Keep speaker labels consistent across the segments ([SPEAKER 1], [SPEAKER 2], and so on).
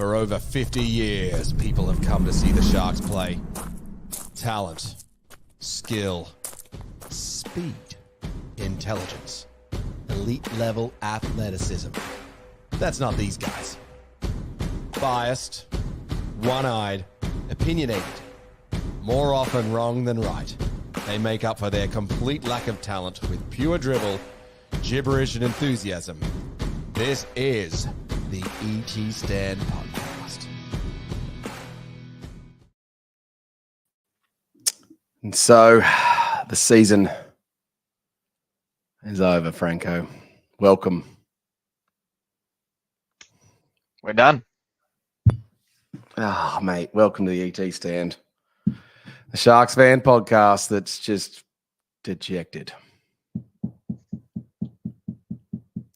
[SPEAKER 1] For over 50 years, people have come to see the Sharks play. Talent, skill, speed, intelligence, elite-level athleticism. That's not these guys. Biased, one-eyed, opinionated. More often wrong than right. They make up for their complete lack of talent with pure dribble, gibberish, and enthusiasm. This is the ET Stand Podcast.
[SPEAKER 2] And so the season is over, Franco. Welcome.
[SPEAKER 3] We're done.
[SPEAKER 2] Ah, mate, welcome to the ET Stand. The Sharks fan podcast that's just dejected.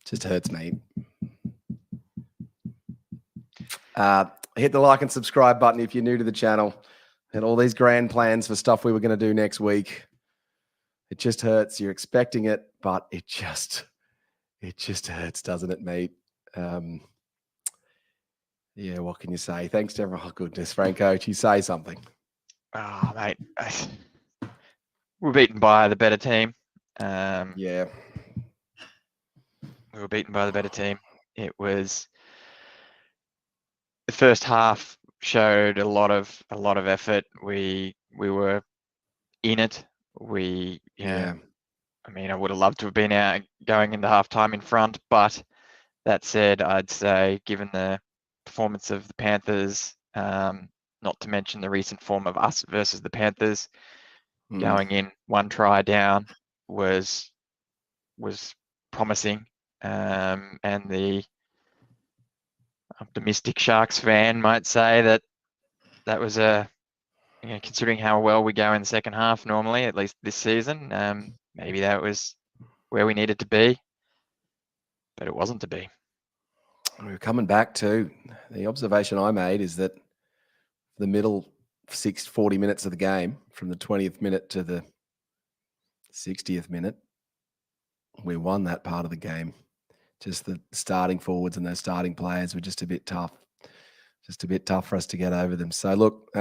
[SPEAKER 2] Just hurts, mate. Hit the like and subscribe button if you're new to the channel. Had all these grand plans for stuff we were going to do next week. It just hurts. You're expecting it, but it just hurts, doesn't it, mate? Yeah, what can you say? Thanks to everyone. Oh, goodness, Franco, you say something.
[SPEAKER 3] Oh, mate. We're beaten by the better team.
[SPEAKER 2] Yeah.
[SPEAKER 3] We were beaten by the better team. It was the first half showed a lot of effort. We were in it. I mean, I would have loved to have been out going into halftime in front, but that said, I'd say given the performance of the Panthers, not to mention the recent form of us versus the Panthers, going in one try down was promising. And the optimistic Sharks fan might say that was considering how well we go in the second half normally, at least this season, maybe that was where we needed to be, but it wasn't to be.
[SPEAKER 2] We were coming back to the observation I made is that the middle 40 minutes of the game, from the 20th minute to the 60th minute, we won that part of the game. Just the starting forwards and those starting players were just a bit tough. Just a bit tough for us to get over them. So look,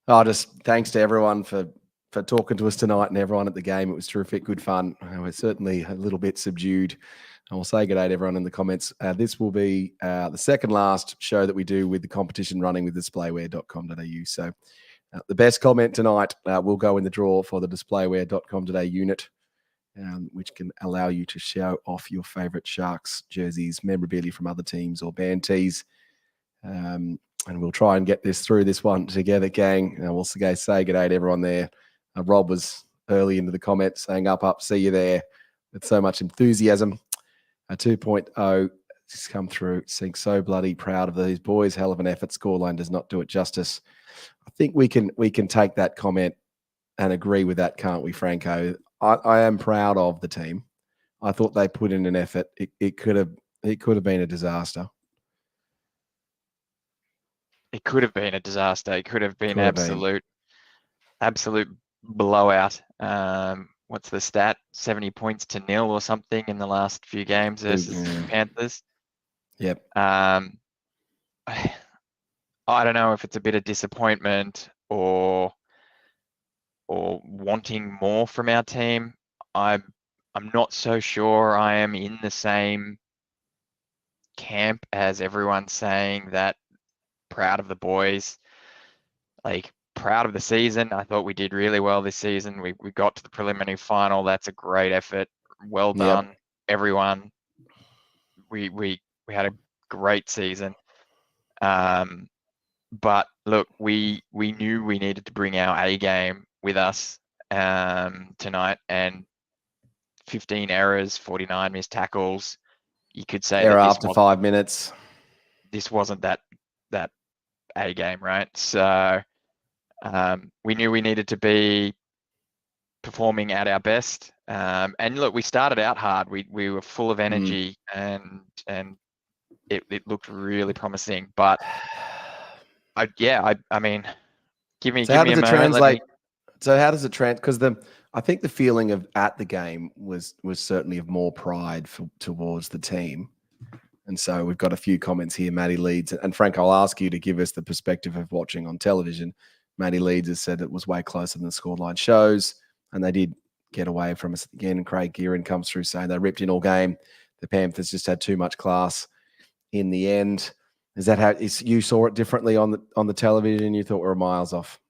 [SPEAKER 2] just thanks to everyone for talking to us tonight and everyone at the game. It was terrific, good fun. We're certainly a little bit subdued. And we'll say good day to everyone in the comments. This will be the second last show that we do with the competition running with displayware.com.au. So the best comment tonight will go in the draw for the displayware.com.au unit, which can allow you to show off your favourite Sharks jerseys, memorabilia from other teams or band tees. And we'll try and get this one together, gang. We'll say good day to everyone there. Rob was early into the comments saying up, see you there. With so much enthusiasm. 2.0 just come through, saying so bloody proud of these boys. Hell of an effort. Scoreline does not do it justice. I think we can take that comment and agree with that, can't we, Franco? I am proud of the team. I thought they put in an effort. It could have been a disaster.
[SPEAKER 3] It could have been a disaster. It could have been absolute blowout. What's the stat? 70 points to 0 or something in the last few games versus the Panthers.
[SPEAKER 2] Yep.
[SPEAKER 3] I don't know if it's a bit of disappointment or wanting more from our team. I'm not so sure I am in the same camp as everyone saying that proud of the boys. Like, proud of the season. I thought we did really well this season. We got to the preliminary final. That's a great effort. Well done, everyone. We had a great season. But look, we knew we needed to bring our A game with us tonight, and 15 errors, 49 missed tackles. You could say
[SPEAKER 2] error after 5 minutes.
[SPEAKER 3] This wasn't that A game, right? So we knew we needed to be performing at our best. And look, we started out hard. We were full of energy and it looked really promising. But I mean, give me a moment.
[SPEAKER 2] So how does it translate? Because I think the feeling at the game was certainly of more pride towards the team. And so we've got a few comments here. Maddie Leeds and Frank, I'll ask you to give us the perspective of watching on television. Maddie Leeds has said it was way closer than the scoreline shows, and they did get away from us again. And Craig Gearin comes through saying they ripped in all game. The Panthers just had too much class in the end. Is that how you saw it differently on the television? You thought we were miles off?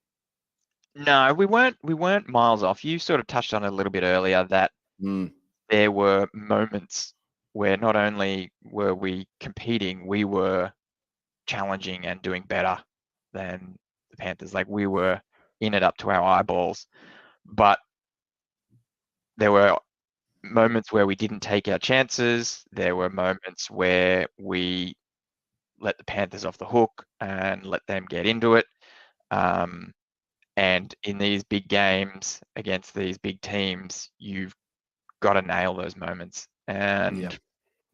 [SPEAKER 3] No, we weren't miles off. You sort of touched on it a little bit earlier that there were moments where not only were we competing, we were challenging and doing better than the Panthers. Like, we were in it up to our eyeballs, but there were moments where we didn't take our chances. There were moments where we let the Panthers off the hook and let them get into it. And in these big games against these big teams, you've got to nail those moments. And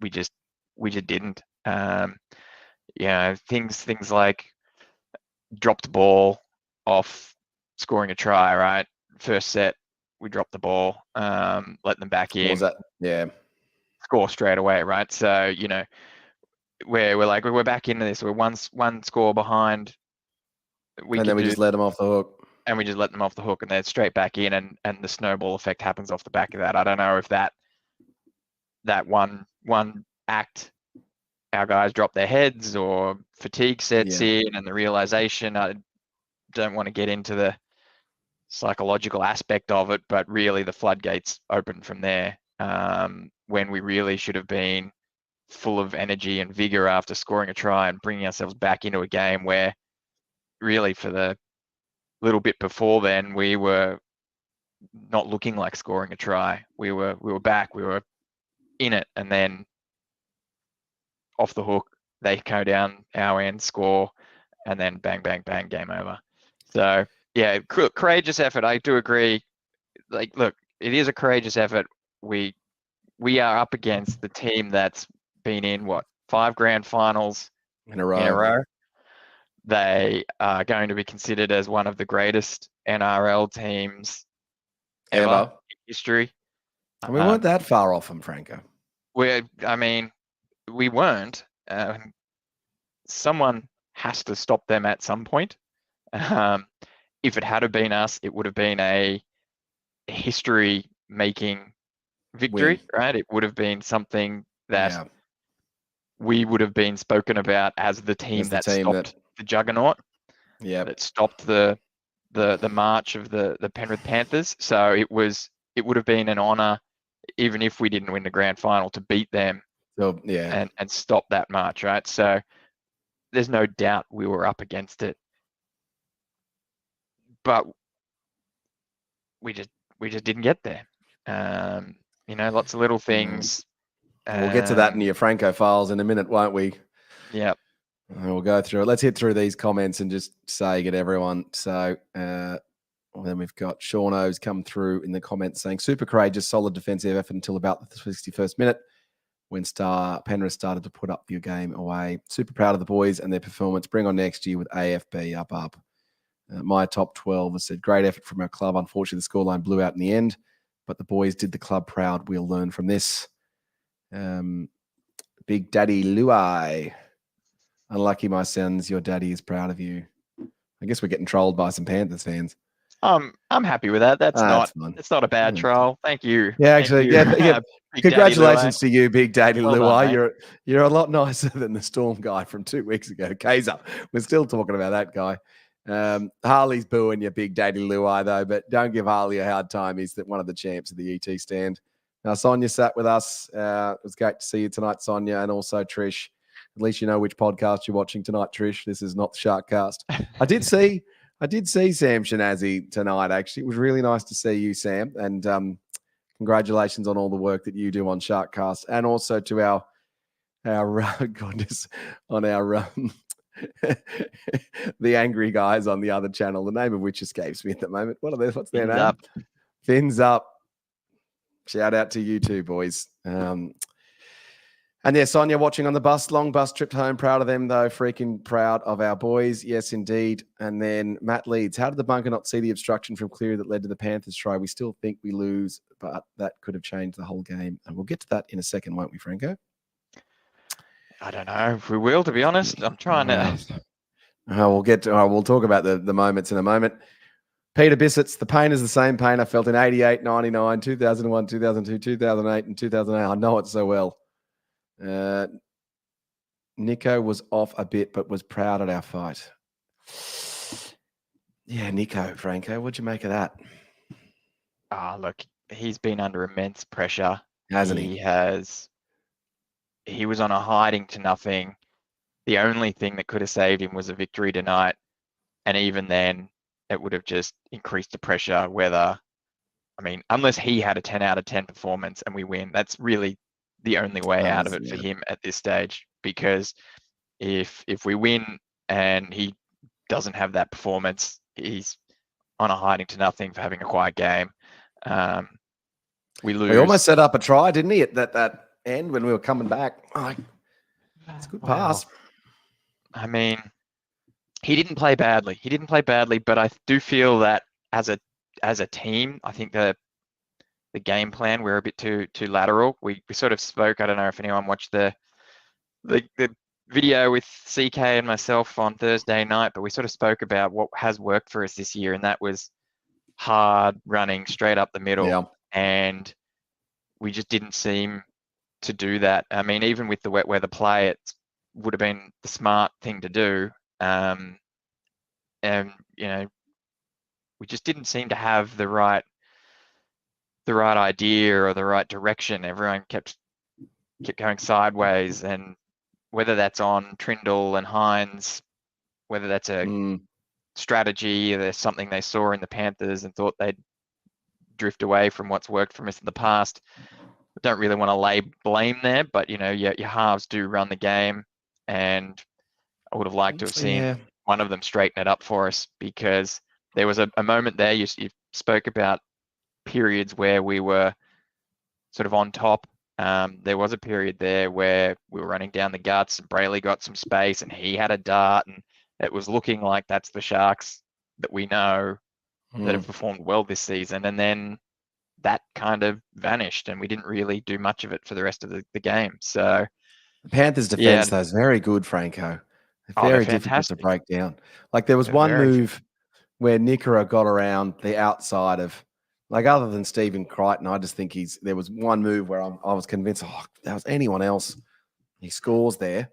[SPEAKER 3] we just didn't. Things like dropped the ball off scoring a try, right? First set, we dropped the ball, let them back in.
[SPEAKER 2] What was that? Yeah.
[SPEAKER 3] Score straight away, right? So, we're back into this. We're one score behind.
[SPEAKER 2] We just let them off the hook.
[SPEAKER 3] And we just let them off the hook, and they're straight back in, and the snowball effect happens off the back of that. I don't know if that one act, our guys drop their heads, or fatigue sets in, and the realization. I don't want to get into the psychological aspect of it, but really the floodgates opened from there, when we really should have been full of energy and vigor after scoring a try and bringing ourselves back into a game where really for the little bit before then we were not looking like scoring a try. We were back, we were in it, and then off the hook they go down our end, score, and then bang, bang, bang, game over. So yeah, courageous effort. I do agree. Like, look, it is a courageous effort. We are up against the team that's been in 5 grand finals
[SPEAKER 2] in a row.
[SPEAKER 3] They are going to be considered as one of the greatest NRL teams ever in history.
[SPEAKER 2] And we weren't that far off them, Franco.
[SPEAKER 3] We weren't. Someone has to stop them at some point. If it had been us, it would have been a history-making victory, right? It would have been something that we would have been spoken about as the team that stopped the juggernaut.
[SPEAKER 2] Yeah,
[SPEAKER 3] that stopped the march of the Penrith Panthers. So it would have been an honour, even if we didn't win the grand final, to beat them. And stop that march, right? So there's no doubt we were up against it, but we just didn't get there. Lots of little things.
[SPEAKER 2] We'll get to that in your Franco files in a minute, won't we?
[SPEAKER 3] Yeah.
[SPEAKER 2] We'll go through it. Let's hit through these comments and just say get everyone. So then we've got Sean O's come through in the comments saying super courageous, solid defensive effort until about the 61st minute when Penrith started to put up your game away. Super proud of the boys and their performance. Bring on next year with AFB up. My top 12 has said great effort from our club. Unfortunately, the scoreline blew out in the end, but the boys did the club proud. We'll learn from this. Big Daddy Luai. Unlucky, my sons. Your daddy is proud of you. I guess we're getting trolled by some Panthers fans.
[SPEAKER 3] I'm happy with that. That's not a bad troll. Thank you.
[SPEAKER 2] Yeah, actually, yeah. Congratulations to you, Big Daddy Luai. You're a lot nicer than the Storm guy from 2 weeks ago. Kaiser. We're still talking about that guy. Harley's booing you, Big Daddy Luai, though, but don't give Harley a hard time. He's one of the champs of the ET stand. Now, Sonia sat with us. It was great to see you tonight, Sonia, and also Trish. At least you know which podcast you're watching tonight, Trish. This is not the Sharkcast. I did see Sam Shanazi tonight, actually. It was really nice to see you, Sam. And congratulations on all the work that you do on Sharkcast, and also to our goodness, on our the angry guys on the other channel, the name of which escapes me at the moment. What's their name?
[SPEAKER 3] Up.
[SPEAKER 2] Fins Up. Shout out to you two, boys. And yeah, Sonia watching on the bus, long bus trip home. Proud of them, though. Freaking proud of our boys. Yes, indeed. And then Matt Leeds. How did the bunker not see the obstruction from Cleary that led to the Panthers try? We still think we lose, but that could have changed the whole game. And we'll get to that in a second, won't we, Franco?
[SPEAKER 3] I don't know if we will, to be honest. I'm trying to.
[SPEAKER 2] We'll talk about the moments in a moment. Peter Bissett's, the pain is the same pain I felt in 88, 99, 2001, 2002, 2008, and 2008. I know it so well. Nico was off a bit, but was proud at our fight. Yeah, Nico, Franco, what'd you make of that?
[SPEAKER 3] Look, he's been under immense pressure.
[SPEAKER 2] Hasn't he?
[SPEAKER 3] He was on a hiding to nothing. The only thing that could have saved him was a victory tonight. And even then, it would have just increased the pressure unless he had a 10 out of 10 performance and we win, that's really the only way out of it for him at this stage. Because if we win and he doesn't have that performance, he's on a hiding to nothing for having a quiet game. We lose.
[SPEAKER 2] He almost set up a try, didn't he, at that end when we were coming back? It's a good pass.
[SPEAKER 3] I mean, he didn't play badly. But I do feel that as a team, I think the game plan, we're a bit too lateral. We sort of spoke. I don't know if anyone watched the video with CK and myself on Thursday night, but we sort of spoke about what has worked for us this year, and that was hard running straight up the middle.
[SPEAKER 2] Yeah.
[SPEAKER 3] And we just didn't seem to do that. I mean, even with the wet weather play, it would have been the smart thing to do. And we just didn't seem to have the right idea or the right direction. Everyone kept going sideways, and whether that's on Trindle and Hines, whether that's a strategy, or there's something they saw in the Panthers and thought they'd drift away from what's worked for us in the past. I don't really want to lay blame there, but your halves do run the game, and I would have liked to have seen one of them straighten it up for us, because there was a moment there. You spoke about periods where we were sort of on top. There was a period there where we were running down the guts and Brayley got some space and he had a dart, and it was looking like that's the Sharks that we know that have performed well this season. And then that kind of vanished and we didn't really do much of it for the rest of the game. So
[SPEAKER 2] the Panthers defense, though, is very good, Franco. Very difficult to break down. Like there was one move where Nicara got around the outside of, like, other than Stephen Crichton, I just think there was one move where I was convinced, if that was anyone else, he scores there.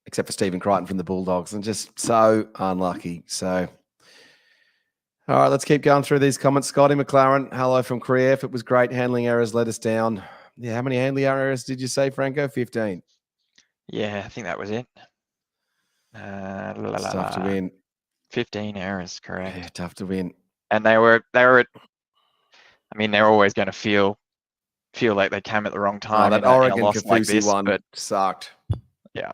[SPEAKER 2] Except for Stephen Crichton from the Bulldogs, and just so unlucky. So, all right, let's keep going through these comments. Scotty McLaren, hello from Krief. It was great. Handling errors let us down. Yeah, how many handling errors did you say, Franco? 15.
[SPEAKER 3] Yeah, I think that was it.
[SPEAKER 2] Tough to win.
[SPEAKER 3] 15 errors, correct.
[SPEAKER 2] Yeah, tough to win.
[SPEAKER 3] And they were they're always going to feel like they came at the wrong time.
[SPEAKER 2] That Oregon Kafusi one sucked.
[SPEAKER 3] Yeah.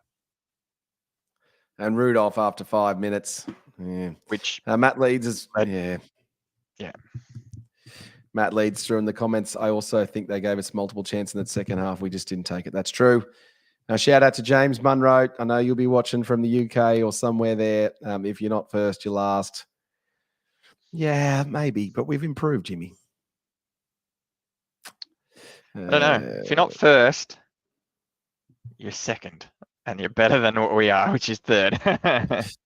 [SPEAKER 2] And Rudolph after 5 minutes. Yeah.
[SPEAKER 3] Which
[SPEAKER 2] Matt Leeds is Matt Leeds through in the comments. I also think they gave us multiple chances in that second half. We just didn't take it. That's true. Shout out to James Munro. I know you'll be watching from the UK or somewhere there. If you're not first, you're last. Yeah, maybe, but we've improved, Jimmy.
[SPEAKER 3] I don't know. If you're not first, you're second, and you're better than what we are, which is third.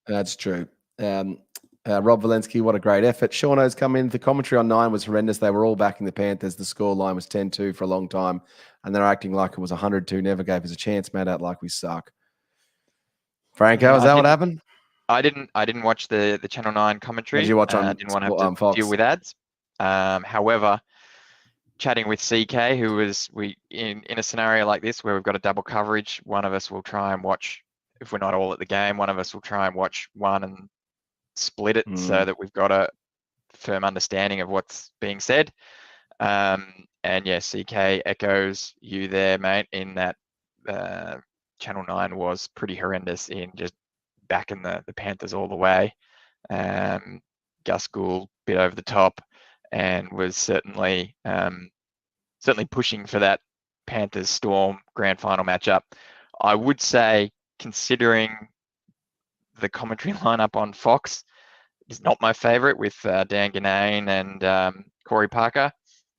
[SPEAKER 2] That's true. Rob Valensky, what a great effort. Shauno's come in. The commentary on 9 was horrendous. They were all backing the Panthers. The score line was 10-2 for a long time, and they're acting like it was 100-2. Never gave us a chance. Made out like we suck. Franco, is that what happened?
[SPEAKER 3] I didn't watch the Channel 9 commentary.
[SPEAKER 2] Did you watch on?
[SPEAKER 3] I didn't want to have to deal with ads. However, chatting with CK, who was in a scenario like this where we've got a double coverage, one of us will try and watch. If we're not all at the game, one of us will try and watch one and split it so that we've got a firm understanding of what's being said. And yeah, CK echoes you there, mate, in that Channel 9 was pretty horrendous in just backing the Panthers all the way. Gus Gould bit over the top and was certainly pushing for that Panthers Storm grand final matchup. I would say, considering the commentary lineup on Fox is not my favorite, with Dan Ganane and Corey Parker.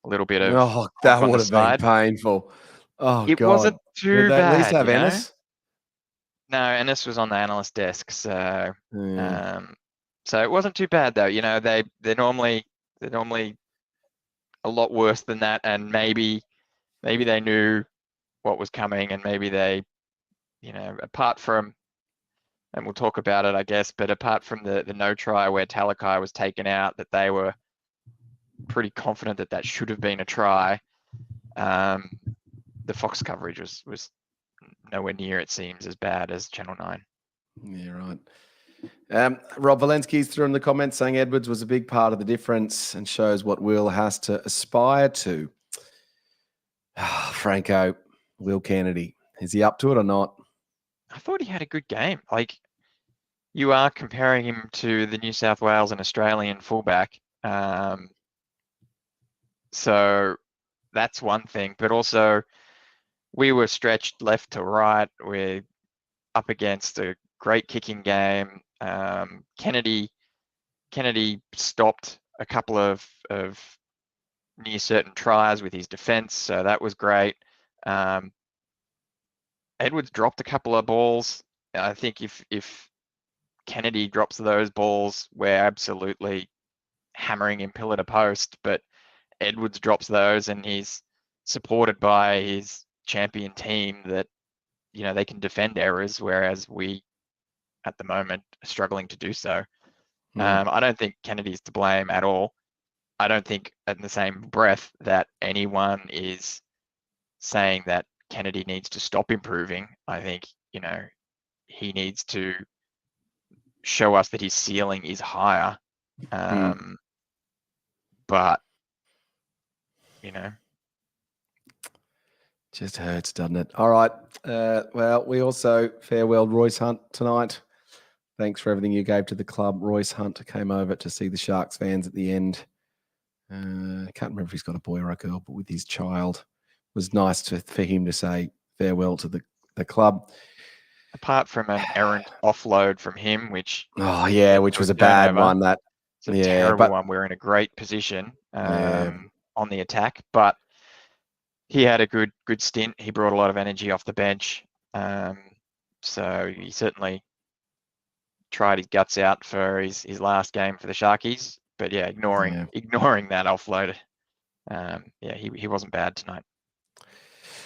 [SPEAKER 3] A little bit of
[SPEAKER 2] that would have been painful. Oh
[SPEAKER 3] It
[SPEAKER 2] God!
[SPEAKER 3] wasn't
[SPEAKER 2] Did
[SPEAKER 3] too
[SPEAKER 2] they at least
[SPEAKER 3] bad,
[SPEAKER 2] have
[SPEAKER 3] you know?
[SPEAKER 2] Ennis?
[SPEAKER 3] No, Ennis was on the analyst desk,
[SPEAKER 2] Yeah.
[SPEAKER 3] so it wasn't too bad though. You know, they're normally a lot worse than that, and maybe they knew what was coming, and maybe they, you know, apart from, and we'll talk about it, I guess, but apart from the no try where Talakai was taken out, that they were pretty confident that that should have been a try. The Fox coverage was nowhere near, it seems, as bad as Channel 9.
[SPEAKER 2] Yeah, right. Rob Valensky's threw in the comments saying Edwards was a big part of the difference and shows what Will has to aspire to. Franco, Will Kennedy, is he up to it or not?
[SPEAKER 3] I thought he had a good game. Like, you are comparing him to the New South Wales and Australian fullback. So that's one thing, but also we were stretched left to right. We're up against a great kicking game. Kennedy stopped a couple of near certain tries with his defense, so that was great. Edwards dropped a couple of balls. I think if Kennedy drops those balls, we're absolutely hammering him pillar to post, but Edwards drops those and he's supported by his champion team that, you know, they can defend errors, whereas we at the moment are struggling to do so. I don't think Kennedy's to blame at all. I don't think in the same breath that anyone is saying that Kennedy needs to stop improving. I think, you know, he needs to show us that his ceiling is higher. But, you know,
[SPEAKER 2] just hurts, doesn't it? All right. Well, we also farewelled Royce Hunt tonight. Thanks for everything you gave to the club. Royce Hunt came over to see the Sharks fans at the end. I can't remember if he's got a boy or a girl, but with his child, it was nice for him to say farewell to the club.
[SPEAKER 3] Apart from an errant offload from him, which
[SPEAKER 2] which was a bad one.
[SPEAKER 3] It's a terrible one. We're in a great position on the attack, but he had a good stint. He brought a lot of energy off the bench, so he certainly tried his guts out for his last game for the Sharkies. But yeah, ignoring that offload, he wasn't bad tonight.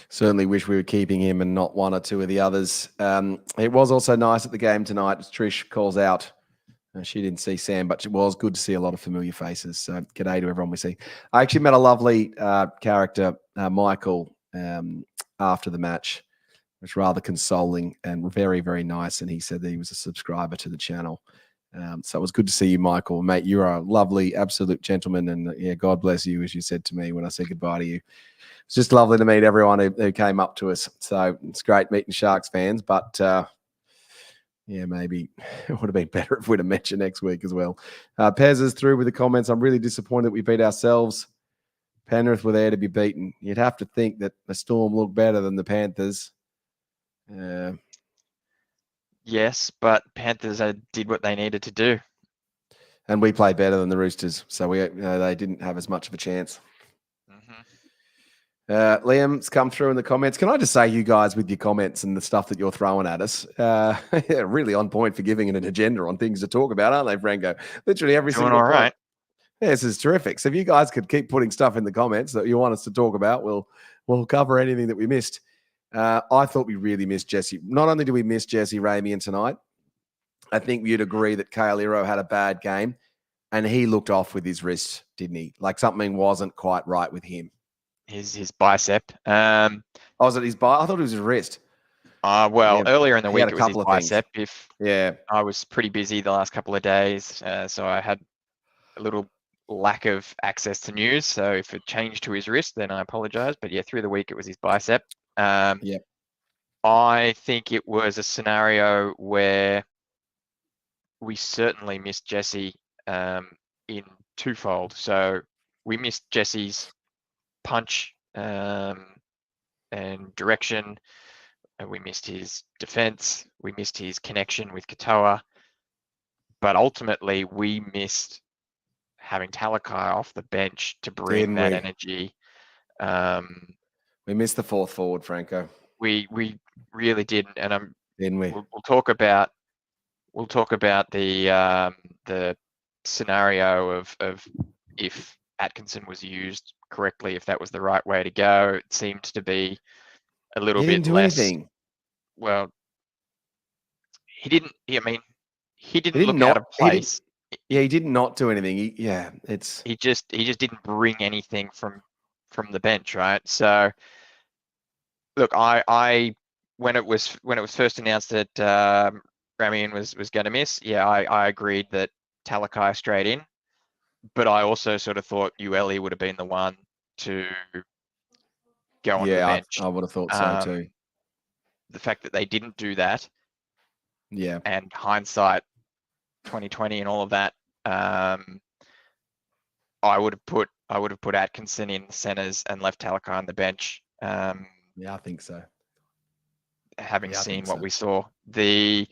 [SPEAKER 2] Certainly wish we were keeping him and not one or two of the others. It was also nice at the game tonight, as Trish calls out. She didn't see Sam, but it was good to see a lot of familiar faces. So g'day to everyone we see. I actually met a lovely character, Michael, after the match. It was rather consoling and very, very nice. And he said that he was a subscriber to the channel. So it was good to see you, Michael. Mate, you're a lovely, absolute gentleman. And yeah, God bless you, as you said to me when I said goodbye to you. It's just lovely to meet everyone who came up to us. So it's great meeting Sharks fans. But yeah, maybe it would have been better if we'd have met you next week as well. Pez is through with the comments. I'm really disappointed that we beat ourselves. Penrith were there to be beaten. You'd have to think that the Storm looked better than the Panthers.
[SPEAKER 3] Yes, but Panthers did what they needed to do.
[SPEAKER 2] And we played better than the Roosters. So they didn't have as much of a chance. Liam's come through in the comments. Can I just say, you guys, with your comments and the stuff that you're throwing at us, really on point for giving it an agenda on things to talk about, aren't they, Franco? Literally every single
[SPEAKER 3] all right.
[SPEAKER 2] Yeah, this is terrific. So if you guys could keep putting stuff in the comments that you want us to talk about, we'll cover anything that we missed. I thought we really missed Jesse. Not only did we miss Jesse Ramian tonight, I think you'd agree that Kale Iro had a bad game, and he looked off with his wrist, didn't he? Like something wasn't quite right with him.
[SPEAKER 3] His bicep.
[SPEAKER 2] Was it his bicep? I thought it was his wrist.
[SPEAKER 3] Earlier in the week it was his bicep. I was pretty busy the last couple of days, so I had a little lack of access to news. So if it changed to his wrist, then I apologize. But yeah, through the week it was his bicep. I think it was a scenario where we certainly missed Jesse in twofold. So we missed Jesse's punch and direction. We missed his defense. We missed his connection with Katoa. But ultimately, we missed having Talakai off the bench to bring that energy.
[SPEAKER 2] We missed the fourth forward, Franco,
[SPEAKER 3] We really didn't, and
[SPEAKER 2] didn't we?
[SPEAKER 3] we'll talk about the scenario of if Atkinson was used correctly, if that was the right way to go. It seemed to be a little
[SPEAKER 2] He
[SPEAKER 3] bit
[SPEAKER 2] didn't do
[SPEAKER 3] less.
[SPEAKER 2] anything.
[SPEAKER 3] Well, he didn't. I mean, he didn't
[SPEAKER 2] He did
[SPEAKER 3] look out of
[SPEAKER 2] not. He did.
[SPEAKER 3] place.
[SPEAKER 2] Yeah, he did not do anything.
[SPEAKER 3] He just didn't bring anything from the bench, right? So, look, I when it was first announced that Ramian was going to miss, yeah, I agreed that Talakai straight in, but I also sort of thought Ueli would have been the one to go on the
[SPEAKER 2] Yeah,
[SPEAKER 3] bench.
[SPEAKER 2] I would have thought so too.
[SPEAKER 3] The fact that they didn't do that,
[SPEAKER 2] Yeah,
[SPEAKER 3] and hindsight 2020 and all of that, I would have put Atkinson in the centers and left Talakai on the bench.
[SPEAKER 2] yeah, I think so.
[SPEAKER 3] Having
[SPEAKER 2] Yeah, I
[SPEAKER 3] seen
[SPEAKER 2] think
[SPEAKER 3] what
[SPEAKER 2] so.
[SPEAKER 3] we saw, the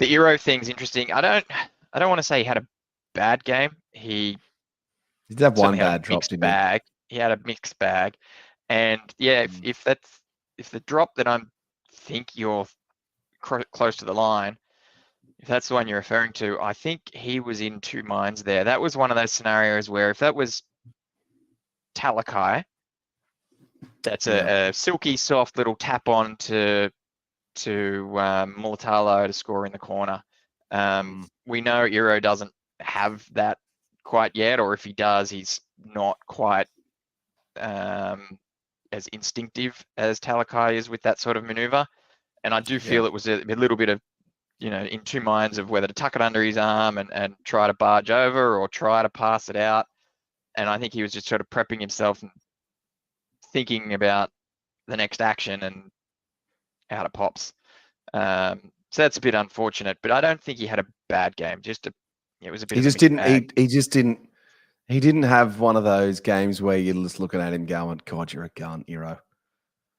[SPEAKER 3] Euro thing's interesting. I don't want to say he had a bad game. He
[SPEAKER 2] He did have one
[SPEAKER 3] certainly had a
[SPEAKER 2] bad drop,
[SPEAKER 3] mixed
[SPEAKER 2] didn't
[SPEAKER 3] bag. He had a mixed bag, and yeah, if the drop that I'm think you're close to the line, if that's the one you're referring to, I think he was in two minds there. That was one of those scenarios where if that was Talakai, that's
[SPEAKER 2] Yeah.
[SPEAKER 3] a silky soft little tap on to Mulatalo to score in the corner. We know Euro doesn't have that quite yet, or if he does, he's not quite as instinctive as Talakai is with that sort of maneuver. And I do feel it was a little bit of, in two minds of whether to tuck it under his arm and try to barge over or try to pass it out. And I think he was just sort of prepping himself and thinking about the next action, and out it pops. So that's a bit unfortunate, but I don't think he had a bad game. It was a bit.
[SPEAKER 2] He
[SPEAKER 3] of a
[SPEAKER 2] just
[SPEAKER 3] mixed
[SPEAKER 2] didn't.
[SPEAKER 3] bag.
[SPEAKER 2] He just didn't. He didn't have one of those games where you're just looking at him going, "God, you're a gun, Euro."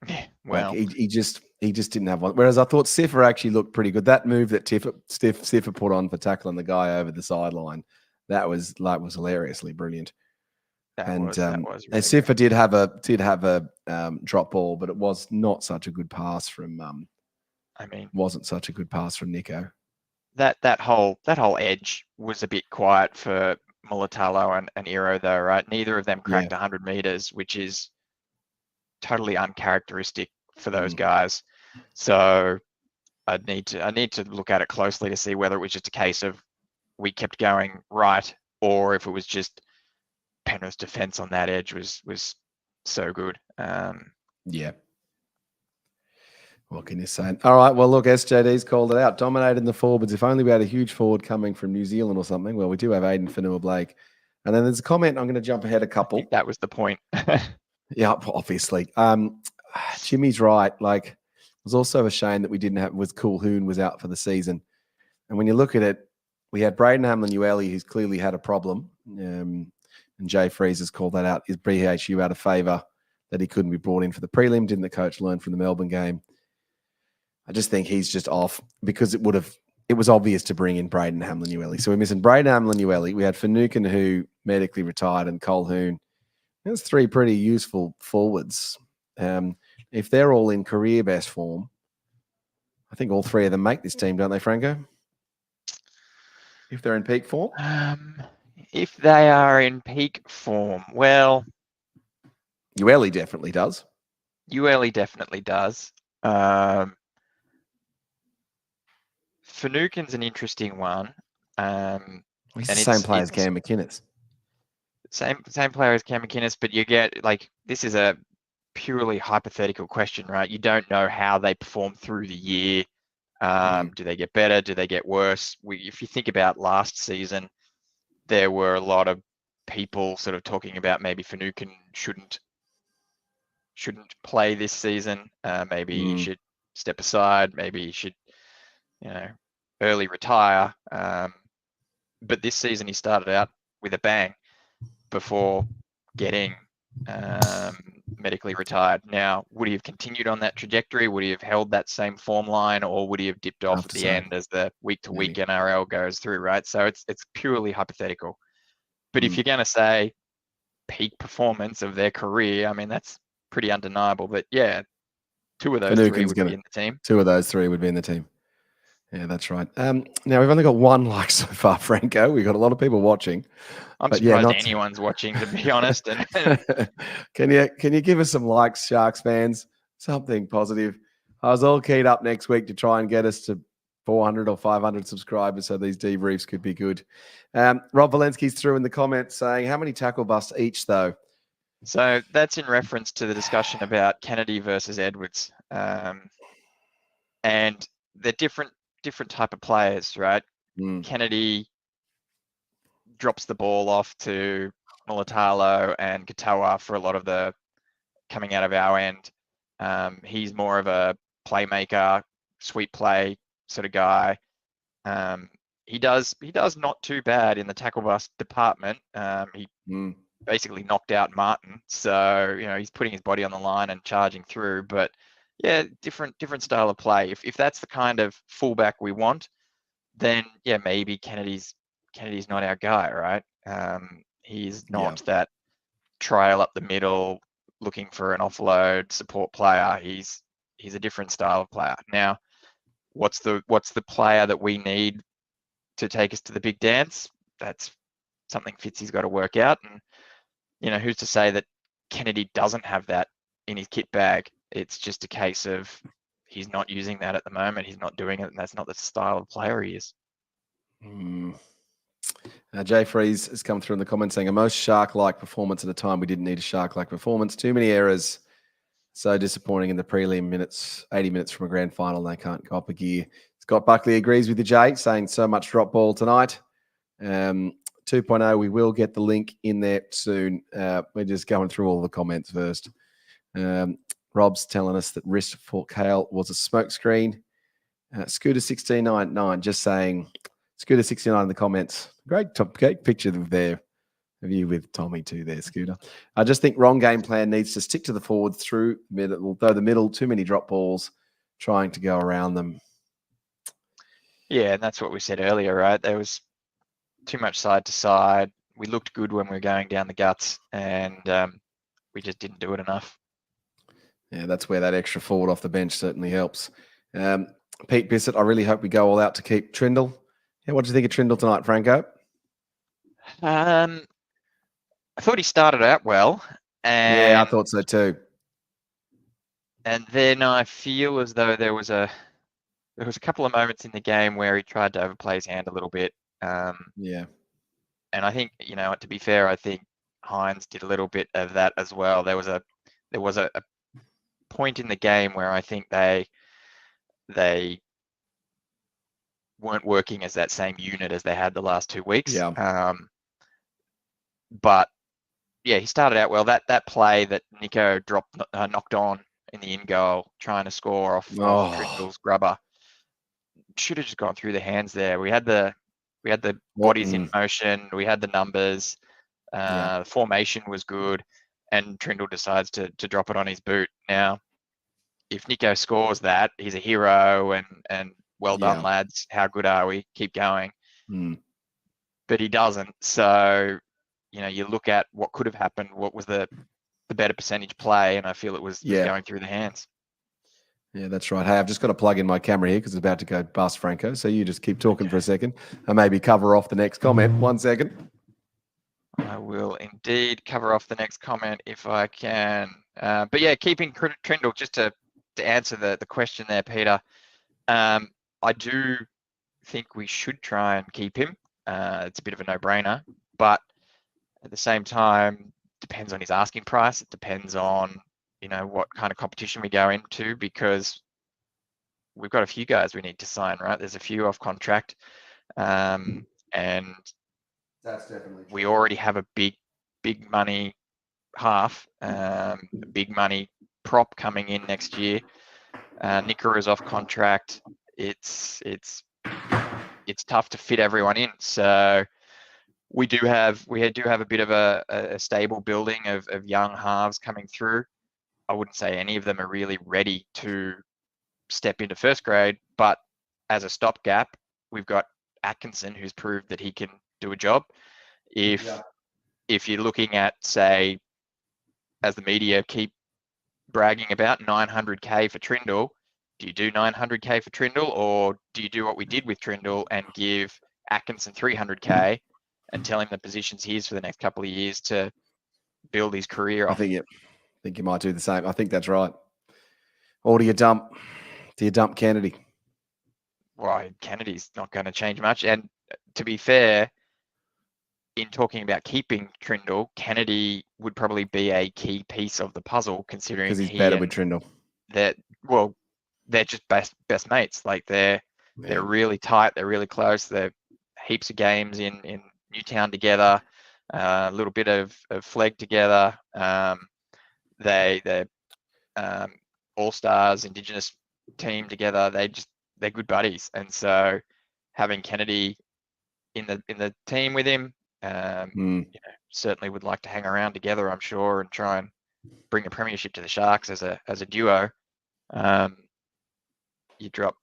[SPEAKER 3] Yeah, well,
[SPEAKER 2] like he just didn't have one. Whereas I thought Siffer actually looked pretty good. That move that Siffer put on for tackling the guy over the sideline, that was hilariously brilliant.
[SPEAKER 3] that
[SPEAKER 2] And
[SPEAKER 3] was really
[SPEAKER 2] and Siffer did have a drop ball, but it was not such a good pass from. Wasn't such a good pass from Nico.
[SPEAKER 3] That whole edge was a bit quiet for Mulatalo and Iro, though, right? Neither of them cracked 100 meters, which is totally uncharacteristic for those guys. So I need to look at it closely to see whether it was just a case of we kept going right, or if it was just Penrith's defense on that edge was so good.
[SPEAKER 2] Yeah. What can you say? All right. Well, look, SJD's called it out. Dominated in the forwards. If only we had a huge forward coming from New Zealand or something. Well, we do have Aiden Fanua-Blake. And then there's a comment. I'm going to jump ahead a couple.
[SPEAKER 3] That was the point.
[SPEAKER 2] Yeah, obviously. Jimmy's right. Like, it was also a shame that we didn't have Colquhoun was out for the season. And when you look at it, we had Braden Hamlin-Uele, who's clearly had a problem. And Jay Freeze has called that out. Is BHU out of favour that he couldn't be brought in for the prelim? Didn't the coach learn from the Melbourne game? I just think he's just off because it was obvious to bring in Braden Hamlin-Uele. So we're missing Braden Hamlin-Uele. We had Finucane, who medically retired, and Colquhoun. That's three pretty useful forwards. If they're all in career best form, I think all three of them make this team, don't they, Franco? If they're in peak form?
[SPEAKER 3] If they are in peak form, well,
[SPEAKER 2] Uele definitely does.
[SPEAKER 3] Uele definitely does. Finucane's an interesting one.
[SPEAKER 2] He's the same player as Cam McInnes.
[SPEAKER 3] Same player as Cam McInnes, but you get this is a purely hypothetical question, right? You don't know how they perform through the year. Do they get better? Do they get worse? If you think about last season, there were a lot of people sort of talking about maybe Finucane shouldn't play this season. Maybe he should step aside. Maybe he should, early retire. But this season he started out with a bang before getting medically retired. Now, would he have continued on that trajectory? Would he have held that same form line, or would he have dipped off at the end as the week-to-week NRL goes through, right? So it's purely hypothetical. But if you're going to say peak performance of their career, I mean, that's pretty undeniable. But yeah, two of those three
[SPEAKER 2] Finucane's
[SPEAKER 3] would be in the team.
[SPEAKER 2] 2 of those 3 would be in the team. Yeah, that's right. Now we've only got 1 like so far, Franco. We've got a lot of people watching.
[SPEAKER 3] I'm
[SPEAKER 2] But yeah,
[SPEAKER 3] surprised
[SPEAKER 2] not
[SPEAKER 3] anyone's watching, to be honest. And
[SPEAKER 2] can you give us some likes, Sharks fans? Something positive. I was all keyed up next week to try and get us to 400 or 500 subscribers, so these debriefs could be good. Rob Valensky's through in the comments saying, how many tackle busts each, though?
[SPEAKER 3] so that's in reference to the discussion about Kennedy versus Edwards. And they're different type of players, right? Kennedy drops the ball off to Mulatalo and Katoa for a lot of the coming out of our end. He's more of a playmaker, sweep play sort of guy. He does not too bad in the tackle bust department. He basically knocked out Martin, so he's putting his body on the line and charging through. But yeah, different style of play. If that's the kind of fullback we want, then yeah, maybe Kennedy's not our guy, right? He's not that trail up the middle looking for an offload support player. He's a different style of player. Now, what's the player that we need to take us to the big dance? That's something Fitzy's got to work out. And who's to say that Kennedy doesn't have that in his kit bag? It's just a case of he's not using that at the moment. He's not doing it, and that's not the style of player he is.
[SPEAKER 2] Jay Freeze has come through in the comments saying, a most shark-like performance at a time we didn't need a shark-like performance. Too many errors. So disappointing in the prelim minutes, 80 minutes from a grand final. They can't go up a gear. Scott Buckley agrees with you, Jay, saying so much drop ball tonight. 2.0, we will get the link in there soon. We're just going through all the comments first. Rob's telling us that wrist for Kale was a smokescreen. Scooter1699 just saying, Scooter69 in the comments. Great picture there of you with Tommy too there, Scooter. I just think wrong game plan needs to stick to the forward through middle, though the middle, too many drop balls, trying to go around them.
[SPEAKER 3] Yeah, and that's what we said earlier, right? There was too much side to side. We looked good when we were going down the guts, and we just didn't do it enough.
[SPEAKER 2] Yeah, that's where that extra forward off the bench certainly helps. Pete Bissett, I really hope we go all out to keep Trindle. Yeah, what do you think of Trindle tonight, Franco?
[SPEAKER 3] I thought he started out well. And
[SPEAKER 2] yeah, I thought so too.
[SPEAKER 3] And then I feel as though there was a couple of moments in the game where he tried to overplay his hand a little bit.
[SPEAKER 2] Yeah.
[SPEAKER 3] And I think, to be fair, I think Hines did a little bit of that as well. There was a point in the game where I think they weren't working as that same unit as they had the last 2 weeks.
[SPEAKER 2] Yeah.
[SPEAKER 3] But yeah, he started out well. That play that Nico knocked on in the in goal, trying to score off Trindle's grubber, should have just gone through the hands there. We had the bodies in motion. We had the numbers. The formation was good, and Trindle decides to drop it on his boot. Now, if Nico scores that, he's a hero, and well done, lads. How good are we? Keep going. But he doesn't. So, you look at what could have happened. What was the better percentage play? And I feel it was going through the hands. Yeah,
[SPEAKER 2] that's right. Hey, I've just got to plug in my camera here because it's about to go bust, Franco. So you just keep talking for a second and maybe cover off the next comment. 1 second.
[SPEAKER 3] I will indeed cover off the next comment if I can. But yeah, keeping Trindle, just to answer the question there, Peter, I do think we should try and keep him. It's a bit of a no-brainer, but at the same time, depends on his asking price. It depends on, what kind of competition we go into, because we've got a few guys we need to sign, right? There's a few off contract, and
[SPEAKER 2] that's definitely true.
[SPEAKER 3] We already have a big money half, big money prop coming in next year. Nicker is off contract. It's tough to fit everyone in. So we do have a bit of a stable building of young halves coming through. I wouldn't say any of them are really ready to step into first grade, but as a stopgap, we've got Atkinson, who's proved that he can do a job. If you're looking at, say, as the media keep bragging about 900k for Trindle. Do you do 900k for Trindle, or do you do what we did with Trindle and give Atkinson 300k and tell him the positions he is for the next couple of years to build his career
[SPEAKER 2] I
[SPEAKER 3] off?
[SPEAKER 2] think you might do the same. I think that's right. Or do you dump Kennedy?
[SPEAKER 3] Well, Kennedy's not going to change much. And to be fair, in talking about keeping Trindle, Kennedy would probably be a key piece of the puzzle, considering
[SPEAKER 2] Because he's
[SPEAKER 3] he
[SPEAKER 2] better
[SPEAKER 3] and
[SPEAKER 2] with Trindle.
[SPEAKER 3] they're just best mates. Like they're really tight. They're really close. They're heaps of games in Newtown together. A little bit of flag together. They're all stars, Indigenous team together. They're good buddies, and so having Kennedy in the team with him, certainly would like to hang around together, I'm sure, and try and bring a premiership to the Sharks as a duo. You drop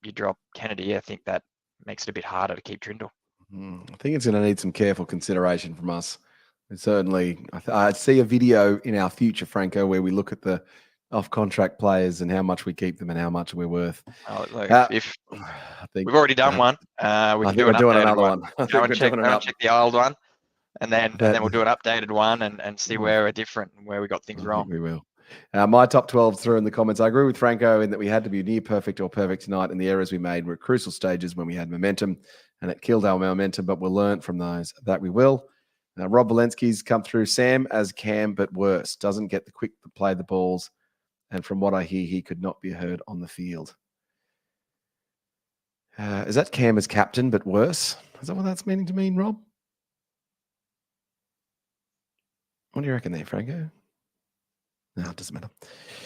[SPEAKER 3] Kennedy. I think that makes it a bit harder to keep Trindle.
[SPEAKER 2] I think it's going to need some careful consideration from us. And certainly, I see a video in our future, Franco, where we look at the off-contract players and how much we keep them and how much we're worth.
[SPEAKER 3] If
[SPEAKER 2] I think
[SPEAKER 3] we've already done one, we can do an
[SPEAKER 2] doing
[SPEAKER 3] updated
[SPEAKER 2] another
[SPEAKER 3] one.
[SPEAKER 2] one.
[SPEAKER 3] Go and check the old one, and then we'll do an updated one and see where we're different and where we got things wrong.
[SPEAKER 2] We will. My top 12 through in the comments. I agree with Franco in that we had to be near perfect or perfect tonight, and the errors we made were crucial stages when we had momentum, and it killed our momentum, but we'll learn from those. That we will. Rob Walensky's come through. Sam as Cam, but worse. Doesn't get the quick to play the balls, and from what I hear, he could not be heard on the field. Is that Cam as captain, but worse? Is that what that's meaning to mean, Rob? What do you reckon there, Franco? No, it doesn't matter.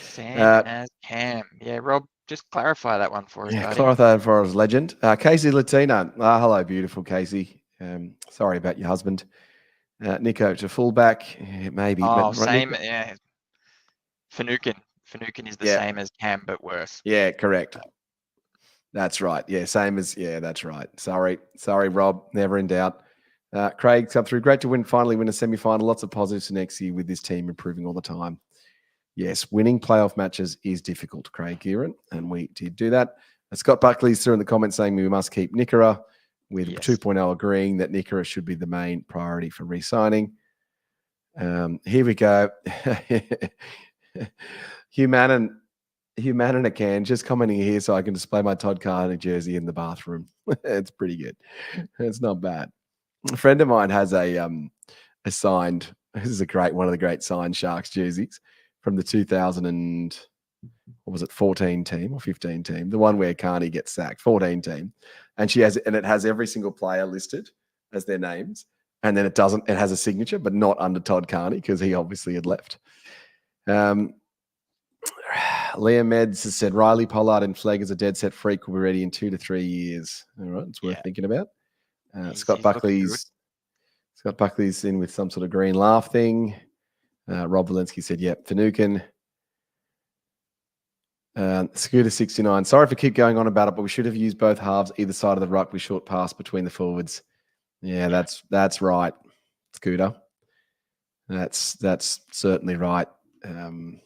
[SPEAKER 3] Sam as Cam. Yeah, Rob, just clarify that one for us.
[SPEAKER 2] Yeah, clarify that for us, legend. Casey Latina. Hello, beautiful Casey. Sorry about your husband. Nico to fullback. Maybe.
[SPEAKER 3] Oh, same. Yeah. Finucane is the same as Cam, but worse.
[SPEAKER 2] Yeah, correct. That's right. Yeah, same as, that's right. Sorry, Rob. Never in doubt. Craig come through. Great to finally win a semi-final. Lots of positives for next year with this team improving all the time. Yes, winning playoff matches is difficult, Craig Kieran, and we did do that. Scott Buckley's through in the comments saying we must keep Nickera, with 2.0 agreeing that Nickera should be the main priority for re-signing. Here we go. Humanin again, just commenting here so I can display my Todd Carney jersey in the bathroom. It's pretty good. It's not bad. A friend of mine has a signed, this is one of the great signed Sharks jerseys from the 14 team or 15 team, the one where Carney gets sacked, 14 team. And it has every single player listed as their names. And then it has a signature, but not under Todd Carney because he obviously had left. Liam Meds has said Riley Pollard and Flegg as a dead set freak will be ready in 2 to 3 years. All right, it's worth thinking about. Scott Buckley's in with some sort of green laugh thing. Rob Walensky said, yep, Finucane. Scooter 69. Sorry for keep going on about it, but we should have used both halves either side of the ruck with short pass between the forwards. Yeah, that's right, Scooter. That's certainly right. And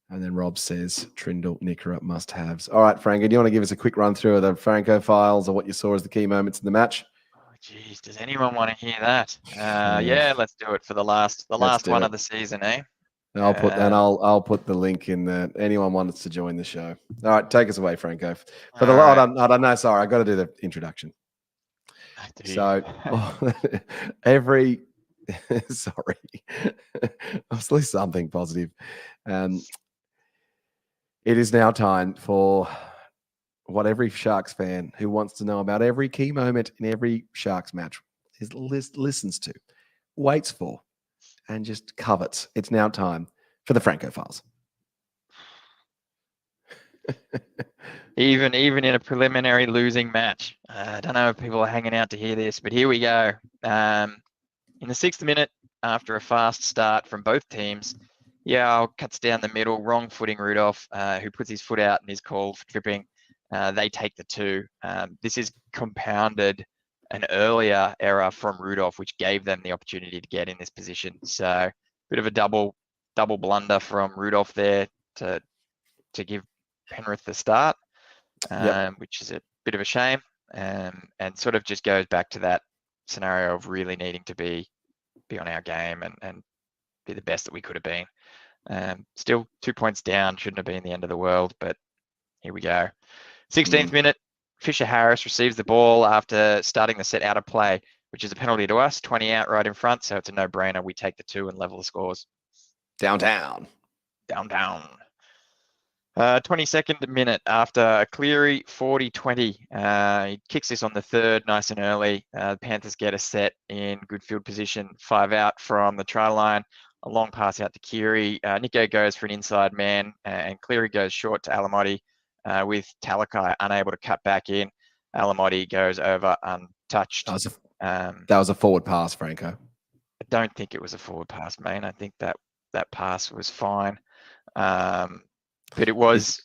[SPEAKER 2] then Rob says Trindle, Nickera must-haves. All right, Franco, do you want to give us a quick run through of the Franco files or what you saw as the key moments in the match?
[SPEAKER 3] Oh, geez, does anyone want to hear that? Yeah, let's do it for the last one of the season, eh?
[SPEAKER 2] I'll put the link in there. Anyone wants to join the show. All right, take us away, Franco. I don't know. Sorry, I got to do the introduction. So sorry, obviously something positive. It is now time for what every Sharks fan who wants to know about every key moment in every Sharks match listens to, waits for, and just covets. It's now time for the Franco files.
[SPEAKER 3] Even in a preliminary losing match. I don't know if people are hanging out to hear this, but here we go. In the 6th minute, after a fast start from both teams, cuts down the middle, wrong footing Rudolph, who puts his foot out and is called for tripping. They take the 2. This is compounded an earlier error from Rudolph, which gave them the opportunity to get in this position. So bit of a double blunder from Rudolph there. to give Penrith the start,
[SPEAKER 2] Yep.
[SPEAKER 3] which is a bit of a shame, and sort of just goes back to that scenario of really needing to be on our game and be the best that we could have been. Still 2 points down, shouldn't have been the end of the world, but here we go. 16th minute, Fisher Harris receives the ball after starting the set out of play, which is a penalty to us, 20 out right in front, so it's a no-brainer. We take the 2 and level the scores.
[SPEAKER 2] Downtown.
[SPEAKER 3] 22nd minute after Cleary, 40-20. He kicks this on the 3rd, nice and early. The Panthers get a set in good field position, 5 out from the try line. A long pass out to Keary. Nico goes for an inside man, and Cleary goes short to Alamotti, with Talakai unable to cut back in. Alamotti goes over untouched.
[SPEAKER 2] That was a forward pass, Franco.
[SPEAKER 3] I don't think it was a forward pass, man. I think that pass was fine. But it was.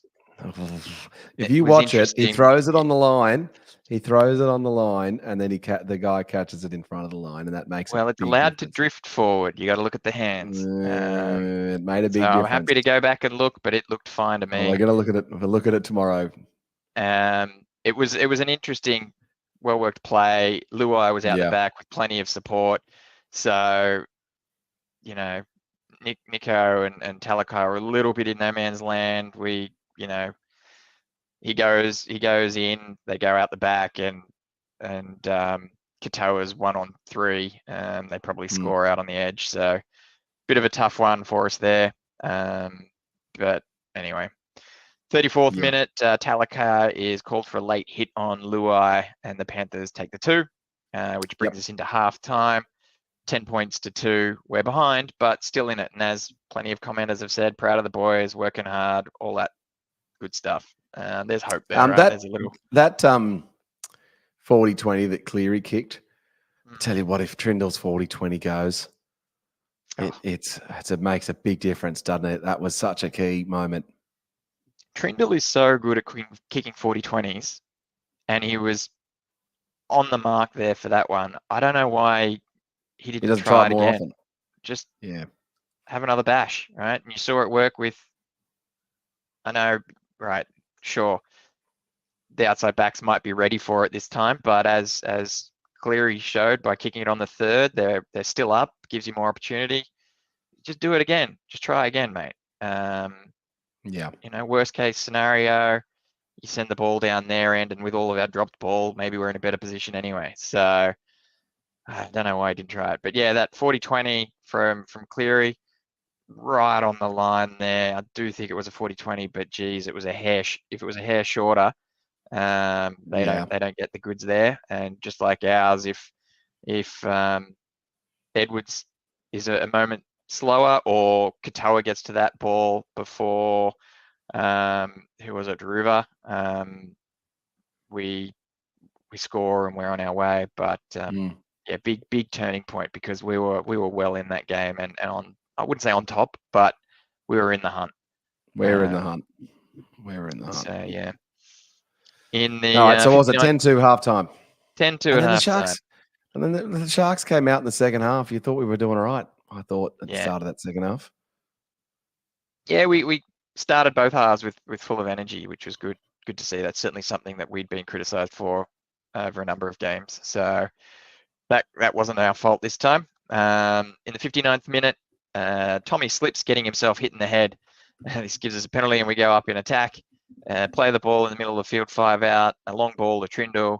[SPEAKER 2] If you watch it, he throws it on the line. He throws it on the line, and then the guy catches it in front of the line, and that makes
[SPEAKER 3] well, it's allowed to drift forward. You got to look at the hands.
[SPEAKER 2] It made a big difference.
[SPEAKER 3] I'm happy to go back and look, but it looked fine to me.
[SPEAKER 2] We're gonna look at it. We'll look at it tomorrow.
[SPEAKER 3] It was an interesting, well worked play. Luai was out the back with plenty of support, so Nico and Talakai are a little bit in no man's land. He goes in, they go out the back, and Katoa's 1-on-3. They probably score out on the edge, so bit of a tough one for us there. But anyway, 34th minute, Talakai is called for a late hit on Luai, and the Panthers take the 2, which brings us into half time. 10 points to 2. We're behind, but still in it. And as plenty of commenters have said, proud of the boys, working hard, all that good stuff. There's hope there. Right? There's a little...
[SPEAKER 2] That 40-20 that Cleary kicked. I tell you what, if Trindle's 40-20 goes, it makes a big difference, doesn't it? That was such a key moment.
[SPEAKER 3] Trindle is so good at kicking 40-20s, and he was on the mark there for that one. I don't know why he doesn't try it more again. Often. Just have another bash, right? And you saw it work with, I know, right, sure, the outside backs might be ready for it this time, but as Cleary showed by kicking it on the 3rd, they're still up, gives you more opportunity. Just do it again. Just try again, mate. Worst case scenario, you send the ball down their end, and with all of our dropped ball, maybe we're in a better position anyway. So I don't know why I didn't try it, but that 40-20 from Cleary, right on the line there. I do think it was a 40-20, but geez, it was a hair. If it was a hair shorter, they don't get the goods there. And just like ours, if Edwards is a moment slower, or Katoa gets to that ball before who was it, Ruva, we score and we're on our way. But big turning point, because we were well in that game, and on, I wouldn't say on top, but we were in the hunt.
[SPEAKER 2] We're in the hunt.
[SPEAKER 3] So in the
[SPEAKER 2] all right, so what was it, 10-2 halftime?
[SPEAKER 3] 10-2 at halftime.
[SPEAKER 2] And then the Sharks came out in the second half. You thought we were doing all right, I thought, at the start of that second half.
[SPEAKER 3] Yeah, we started both halves with full of energy, which was good to see. That's certainly something that we'd been criticised for over a number of games. So that wasn't our fault this time. In the 59th minute, Tommy slips, getting himself hit in the head. This gives us a penalty, and we go up in attack. Play the ball in the middle of the field, 5 out, a long ball to Trindle,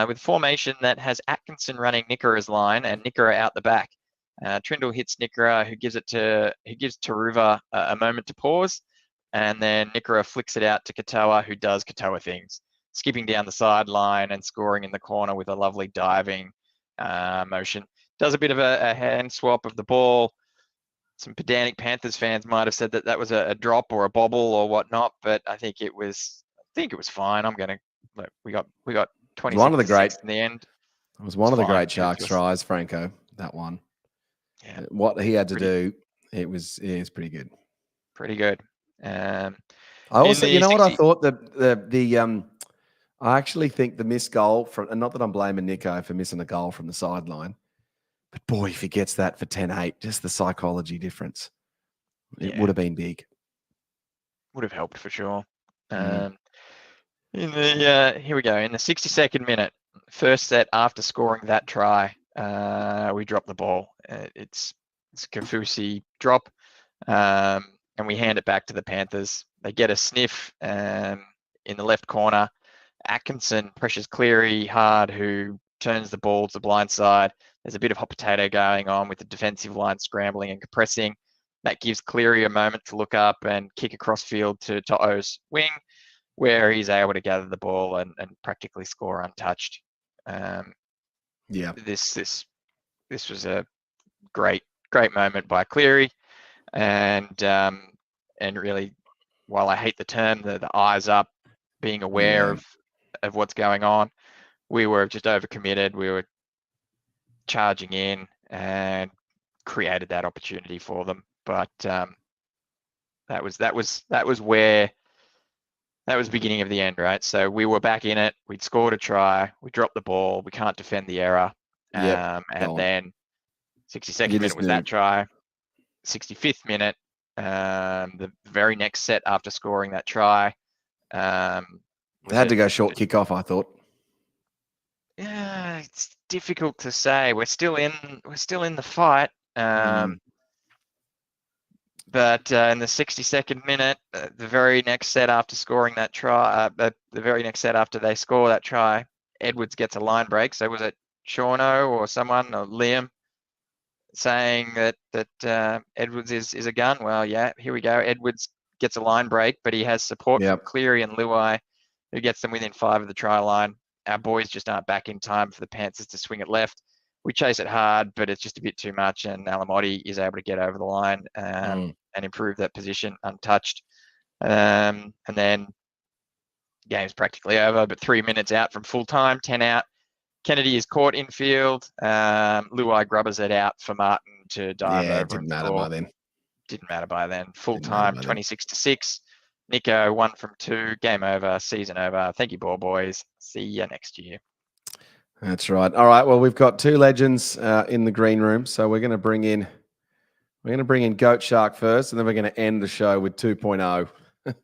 [SPEAKER 3] with a formation that has Atkinson running Nickera's line and Nickera out the back. Trindle hits Nickera, who gives Taruva a moment to pause, and then Nickera flicks it out to Katoa, who does Katoa things, skipping down the sideline and scoring in the corner with a lovely diving motion. Does a bit of a hand swap of the ball. Some pedantic Panthers fans might have said that was a drop or a bobble or whatnot, but I think it was fine. We got 26 in the end.
[SPEAKER 2] It was one of the great Sharks tries, Franco. That one. Yeah. What he had to do, it was pretty good.
[SPEAKER 3] Pretty good.
[SPEAKER 2] I also, you know what I thought, I actually think the missed goal and not that I'm blaming Nico for missing a goal from the sideline, but boy, if he gets that for 10-8, just the psychology difference, it would have been big.
[SPEAKER 3] helped for sure.
[SPEAKER 2] Mm.
[SPEAKER 3] Here we go. In the 62nd minute, first set after scoring that try, we drop the ball. It's a Kafusi drop, and we hand it back to the Panthers. They get a sniff in the left corner. Atkinson pressures Cleary hard, who turns the ball to the blind side. There's a bit of hot potato going on with the defensive line scrambling and compressing. That gives Cleary a moment to look up and kick across field to To'o's wing, where he's able to gather the ball and practically score untouched. This was a great moment by Cleary, and really, while I hate the term, the eyes up, being aware of what's going on, we were just overcommitted. We were charging in and created that opportunity for them, but that was the beginning of the end, right? So we were back in it. We'd scored a try. We dropped the ball. We can't defend the error. And then 62nd minute was that try. 65th minute, the very next set after scoring that try.
[SPEAKER 2] They had to go short kickoff, I thought.
[SPEAKER 3] Yeah, it's difficult to say. We're still in the fight. But in the 62nd minute, the very next set after scoring that try, the very next set after they score that try, Edwards gets a line break. So was it Shauno or someone, or Liam, saying that Edwards is a gun? Well, yeah, here we go. Edwards gets a line break, but he has support from Cleary and Luai, who gets them within 5 of the try line. Our boys just aren't back in time for the Panthers to swing it left. We chase it hard, but it's just a bit too much, and Alamotti is able to get over the line and improve that position untouched. And then game's practically over, but 3 minutes out from full time, 10 out. Kennedy is caught infield. Luai grubbers it out for Martin to dive over.
[SPEAKER 2] It didn't matter by then.
[SPEAKER 3] Didn't matter by then. Full time, 26-6. Nico, 1 from 2. Game over. Season over. Thank you, ball boys. See you next year.
[SPEAKER 2] That's right. All right. Well, we've got 2 legends in the green room, so we're going to bring in Goat Shark first, and then we're going to end the show with 2.0. We're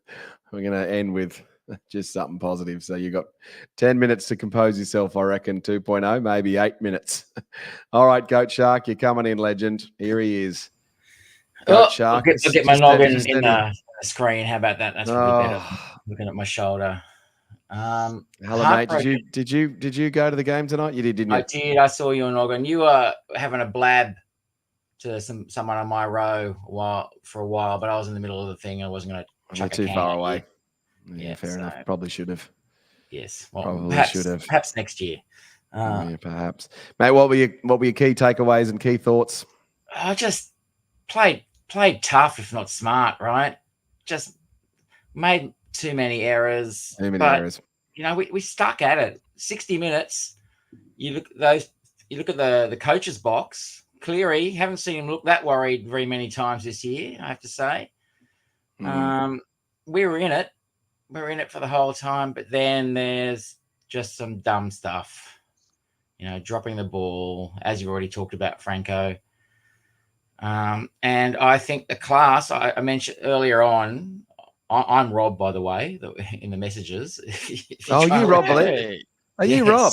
[SPEAKER 2] going to end with just something positive. So you got 10 minutes to compose yourself, I reckon. 2.0, maybe 8 minutes. All right, Goat Shark, you're coming in, legend. Here he is. Goat Shark.
[SPEAKER 4] I'll get my noggin in the screen. How about that? That's probably better. Looking at my shoulder.
[SPEAKER 2] Hello, mate. Did you go to the game tonight? You did, didn't you?
[SPEAKER 4] I did. I saw you on noggin. You were having a blab to someone on my row for a while, but I was in the middle of the thing. I wasn't going to chuck
[SPEAKER 2] too far away. Yeah, fair enough. Probably should have.
[SPEAKER 4] Yes, well, probably should have. Perhaps next year.
[SPEAKER 2] Yeah, perhaps, mate. What were your key takeaways and key thoughts?
[SPEAKER 4] I just played tough, if not smart. Right, just made too many errors.
[SPEAKER 2] Too many errors.
[SPEAKER 4] You know, we stuck at it. 60 minutes. You look at the coach's box. Cleary, haven't seen him look that worried very many times this year, I have to say. We were in it. We were in it for the whole time, but then there's just some dumb stuff. You know, dropping the ball, as you've already talked about, Franco. And I think the class, I mentioned earlier on, I'm Rob, by the way, in the messages.
[SPEAKER 2] Oh, you Rob Valenti? Are you Rob?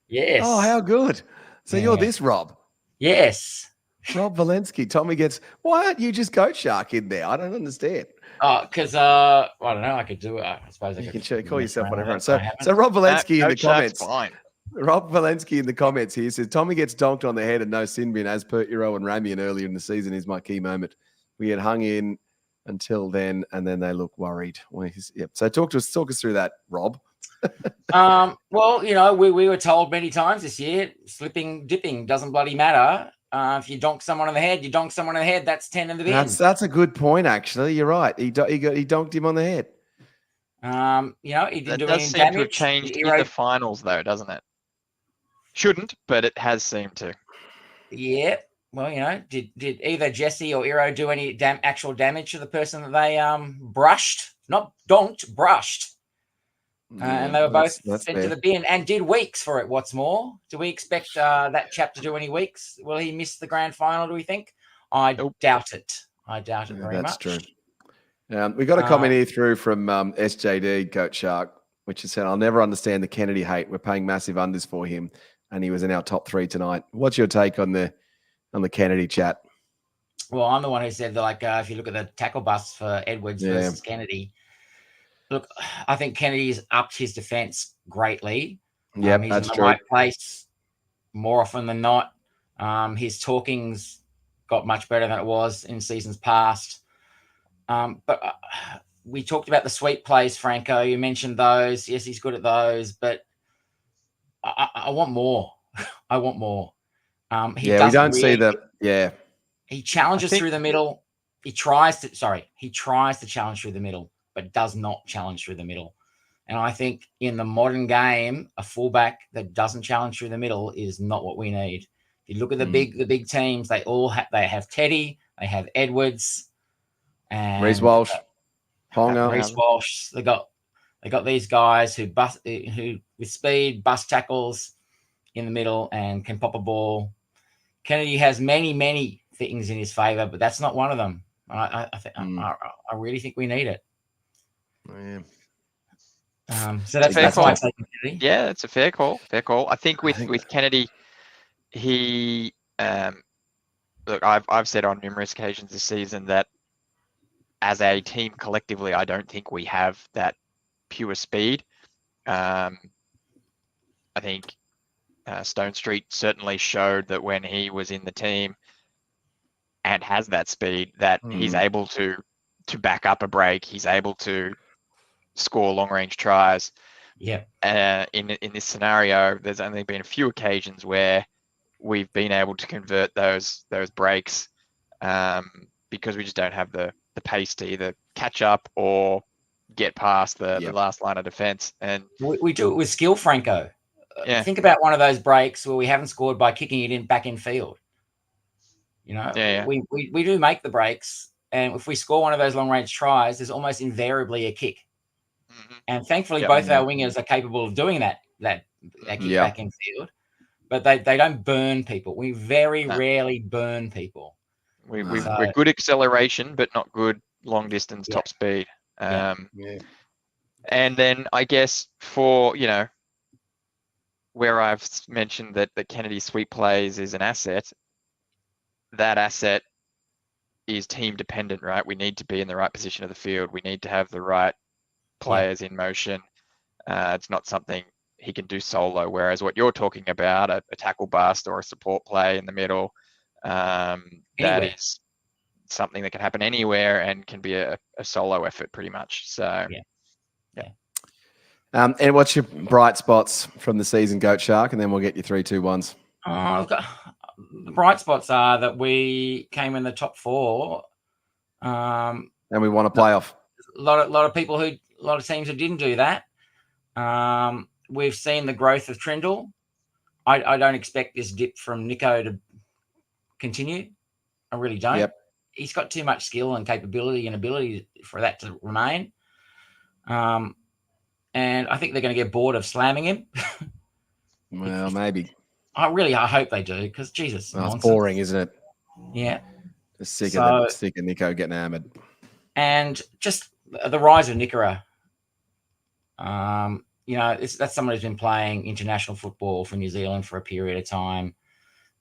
[SPEAKER 4] Yes.
[SPEAKER 2] Oh, how good. So you're this Rob?
[SPEAKER 4] Yes.
[SPEAKER 2] Rob Valensky. Tommy gets, why aren't you just Goat Shark in there? I don't understand.
[SPEAKER 4] Oh, because I don't know. I could do it. I suppose
[SPEAKER 2] you can call yourself whatever. So Rob Valensky in the comments. Rob Valensky in the comments here says Tommy gets donked on the head and no sin bin as per Iro and Ramian earlier in the season is my key moment. We had hung in until then, and then they look worried. Well, yep. So talk us through that, Rob.
[SPEAKER 4] Well, you know, we were told many times this year, slipping, dipping doesn't bloody matter. If you donk someone on the head, that's 10 in the bin.
[SPEAKER 2] That's a good point, actually. You're right. He donked him on the head.
[SPEAKER 4] You know, he didn't do any damage.
[SPEAKER 3] That does seem to have changed in the finals, though, doesn't it? Shouldn't, but it has seemed to. Yeah.
[SPEAKER 4] Well, you know, did either Jesse or Iro do any actual damage to the person that they brushed? Not donked, brushed. And they were both sent to the bin and did weeks for it. What's more, do we expect that chap to do any weeks? Will he miss the grand final, do we think? I doubt it. I doubt it very much.
[SPEAKER 2] That's true. We got a comment here through from SJD, Goat Shark, which is saying, I'll never understand the Kennedy hate. We're paying massive unders for him, and he was in our top 3 tonight. What's your take on the Kennedy chat?
[SPEAKER 4] Well, I'm the one who said that, like, if you look at the tackle busts for Edwards versus Kennedy, look, I think Kennedy's upped his defense greatly.
[SPEAKER 2] Yeah,
[SPEAKER 4] he's
[SPEAKER 2] that's
[SPEAKER 4] in the
[SPEAKER 2] true.
[SPEAKER 4] right place more often than not. His talking's got much better than it was in seasons past. But we talked about the sweep plays, Franco. You mentioned those. Yes, he's good at those, but I want more. I want more.
[SPEAKER 2] We don't see the
[SPEAKER 4] He challenges through the middle. He tries to challenge through the middle, but does not challenge through the middle. And I think in the modern game, a fullback that doesn't challenge through the middle is not what we need. If you look at the big teams, they have Teddy, they have Edwards, and
[SPEAKER 2] Reece Walsh, Ponga.
[SPEAKER 4] Reece Walsh. They got these guys who with speed bust tackles in the middle and can pop a ball. Kennedy has many things in his favour, but that's not one of them. I really think we need it. So that's why I'm taking Kennedy.
[SPEAKER 3] Yeah, it's a fair call. I think with Kennedy, he look, I've said on numerous occasions this season that as a team collectively, I don't think we have that pure speed. I think Stone Street certainly showed that when he was in the team and has that speed, that he's able to back up a break. He's able to score long range tries.
[SPEAKER 4] Yeah.
[SPEAKER 3] In this scenario, there's only been a few occasions where we've been able to convert those breaks because we just don't have the pace to either catch up or get past the last line of defense. And
[SPEAKER 4] we do it with skill, Franco.
[SPEAKER 3] Yeah.
[SPEAKER 4] Think about one of those breaks where we haven't scored by kicking it back in field. You know, we do make the breaks, and if we score one of those long range tries, there's almost invariably a kick. And thankfully, both our wingers are capable of doing that kick back in field, but they don't burn people. We very rarely burn people.
[SPEAKER 3] We're good acceleration, but not good long distance top speed. And then I guess for, where I've mentioned that the Kennedy sweep plays is an asset, that asset is team dependent, right? We need to be in the right position of the field. We need to have the right players in motion. It's not something he can do solo. Whereas what you're talking about, a tackle bust or a support play in the middle, that is something that can happen anywhere and can be a solo effort pretty much. So,
[SPEAKER 2] and what's your bright spots from the season, Goat Shark? And then we'll get you 3, 2, 1s.
[SPEAKER 4] The bright spots are that we came in the top 4.
[SPEAKER 2] And we won a playoff.
[SPEAKER 4] A lot of teams who didn't do that. We've seen the growth of Trindle. I don't expect this dip from Nico to continue. I really don't.
[SPEAKER 2] Yep.
[SPEAKER 4] He's got too much skill and capability and ability for that to remain. And I think they're going to get bored of slamming him.
[SPEAKER 2] Well, maybe.
[SPEAKER 4] I hope they do, because Jesus,
[SPEAKER 2] it's boring, isn't it?
[SPEAKER 4] Yeah.
[SPEAKER 2] Just sick of Nico getting hammered.
[SPEAKER 4] And just the rise of Nicola. That's someone who's been playing international football for New Zealand for a period of time.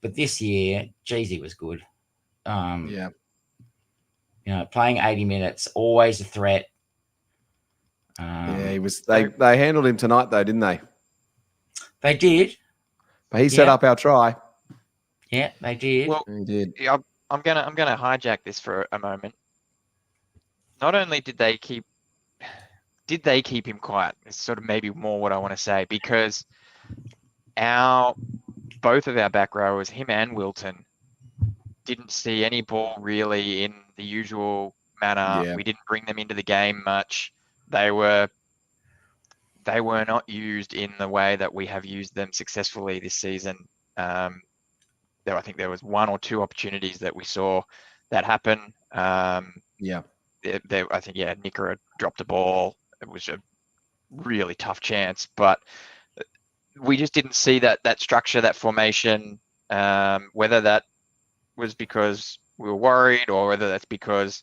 [SPEAKER 4] But this year, Jeezy was good. Playing 80 minutes, always a threat.
[SPEAKER 2] He was. They handled him tonight, though, didn't they?
[SPEAKER 4] They did.
[SPEAKER 2] But he set up our try.
[SPEAKER 4] Yeah, they did.
[SPEAKER 3] Well,
[SPEAKER 2] he did.
[SPEAKER 3] I'm gonna hijack this for a moment. Not only did they keep him quiet? It's sort of maybe more what I want to say, because both of our back rowers, him and Wilton, didn't see any ball really in the usual manner.
[SPEAKER 2] Yeah.
[SPEAKER 3] We didn't bring them into the game much. They were not used in the way that we have used them successfully this season. I think there was 1 or 2 opportunities that we saw that happen. I think Nicola dropped a ball. It was a really tough chance, but we just didn't see that structure, that formation, whether that was because we were worried or whether that's because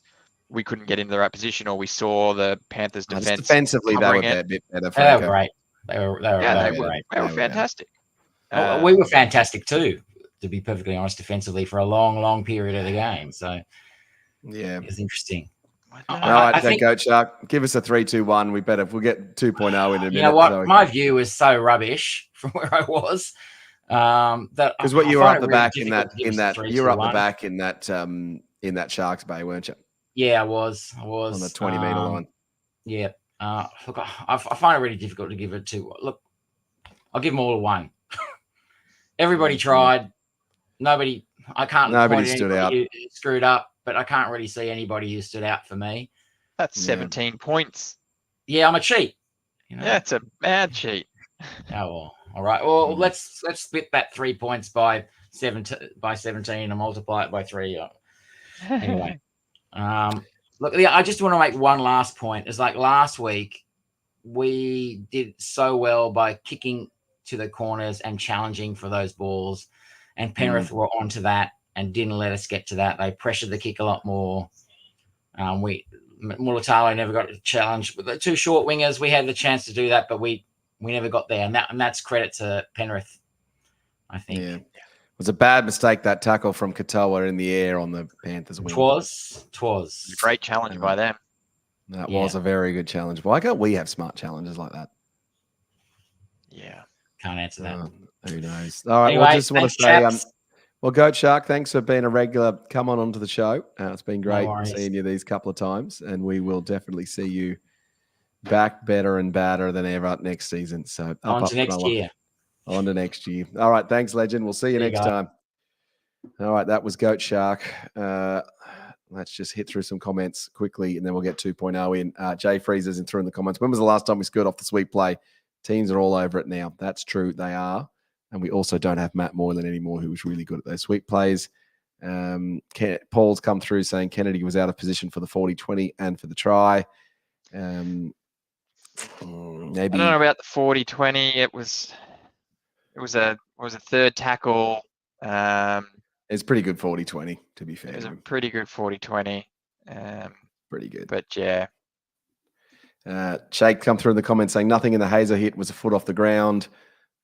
[SPEAKER 3] we couldn't get into the right position, or we saw the Panthers
[SPEAKER 2] Just
[SPEAKER 3] defense
[SPEAKER 2] defensively, they
[SPEAKER 3] covering
[SPEAKER 2] were
[SPEAKER 3] it.
[SPEAKER 2] a bit better.
[SPEAKER 4] They were
[SPEAKER 2] Franco.
[SPEAKER 4] great. They were great.
[SPEAKER 3] They were
[SPEAKER 2] better.
[SPEAKER 3] fantastic.
[SPEAKER 4] Well, we were fantastic too, to be perfectly honest, defensively for a long period of the game. So
[SPEAKER 2] Yeah.
[SPEAKER 4] it was interesting.
[SPEAKER 2] All right,
[SPEAKER 4] I think,
[SPEAKER 2] Goat Shark, give us a 3-2-1. We'll get 2.0 in a minute.
[SPEAKER 4] you know what?
[SPEAKER 2] So
[SPEAKER 4] My view is so rubbish from where I was. That
[SPEAKER 2] because what
[SPEAKER 4] I
[SPEAKER 2] you were
[SPEAKER 4] find
[SPEAKER 2] up
[SPEAKER 4] it
[SPEAKER 2] the
[SPEAKER 4] really
[SPEAKER 2] back in
[SPEAKER 4] difficult
[SPEAKER 2] that
[SPEAKER 4] to give us a
[SPEAKER 2] you were up the
[SPEAKER 4] 3-2-1.
[SPEAKER 2] back in that Sharks Bay, weren't you?
[SPEAKER 4] Yeah, I was
[SPEAKER 2] On the 20-meter line.
[SPEAKER 4] Yeah. Look, I find it really difficult to give it to. Look, I'll give them all a 1. Everybody tried. Nobody
[SPEAKER 2] stood out.
[SPEAKER 4] who screwed up, but I can't really see anybody who stood out for me.
[SPEAKER 3] That's 17 points.
[SPEAKER 4] Yeah, I'm a cheat. You know?
[SPEAKER 3] Yeah, it's a bad cheat.
[SPEAKER 4] Oh, well, all right. Well, let's split that 3 points by 17 and multiply it by 3. Anyway, look, I just want to make one last point. It's like last week we did so well by kicking to the corners and challenging for those balls, and Penrith were onto that and didn't let us get to that. They pressured the kick a lot more. Mulatalo never got a challenge. With the 2 short wingers, we had the chance to do that, but we never got there, and that's credit to Penrith, I think.
[SPEAKER 2] Yeah. It was a bad mistake, that tackle from Katoa in the air on the Panthers wing.
[SPEAKER 4] Twas.
[SPEAKER 3] A great challenge by them.
[SPEAKER 2] That was a very good challenge. Why can't we have smart challenges like that?
[SPEAKER 3] Yeah.
[SPEAKER 4] Can't answer that.
[SPEAKER 2] Who knows? All right.
[SPEAKER 4] Anyway,
[SPEAKER 2] well, just want to
[SPEAKER 4] thanks,
[SPEAKER 2] say, well, Goat Shark, thanks for being a regular. Come onto the show. It's been great
[SPEAKER 4] worries.
[SPEAKER 2] seeing you these couple of times, and we will definitely see you back better and badder than ever next season. So
[SPEAKER 4] On to next year.
[SPEAKER 2] On to next year. All right. Thanks, legend. We'll see you next time. All right. That was Goat Shark. Let's just hit through some comments quickly, and then we'll get 2.0 in. Jay Freezer's in through in the comments. When was the last time we scored off the sweep play? Teams are all over it now. That's true. They are. And we also don't have Matt Moylan anymore, who was really good at those sweep plays. Paul's come through saying Kennedy was out of position for the 40-20 and for the try. Maybe
[SPEAKER 3] I don't know about the 40-20. It was a third tackle.
[SPEAKER 2] It's pretty good 40-20, to be fair.
[SPEAKER 3] It was a pretty good 40-20.
[SPEAKER 2] Pretty good.
[SPEAKER 3] But yeah.
[SPEAKER 2] Shake come through in the comments saying nothing in the Hazer hit was a foot off the ground.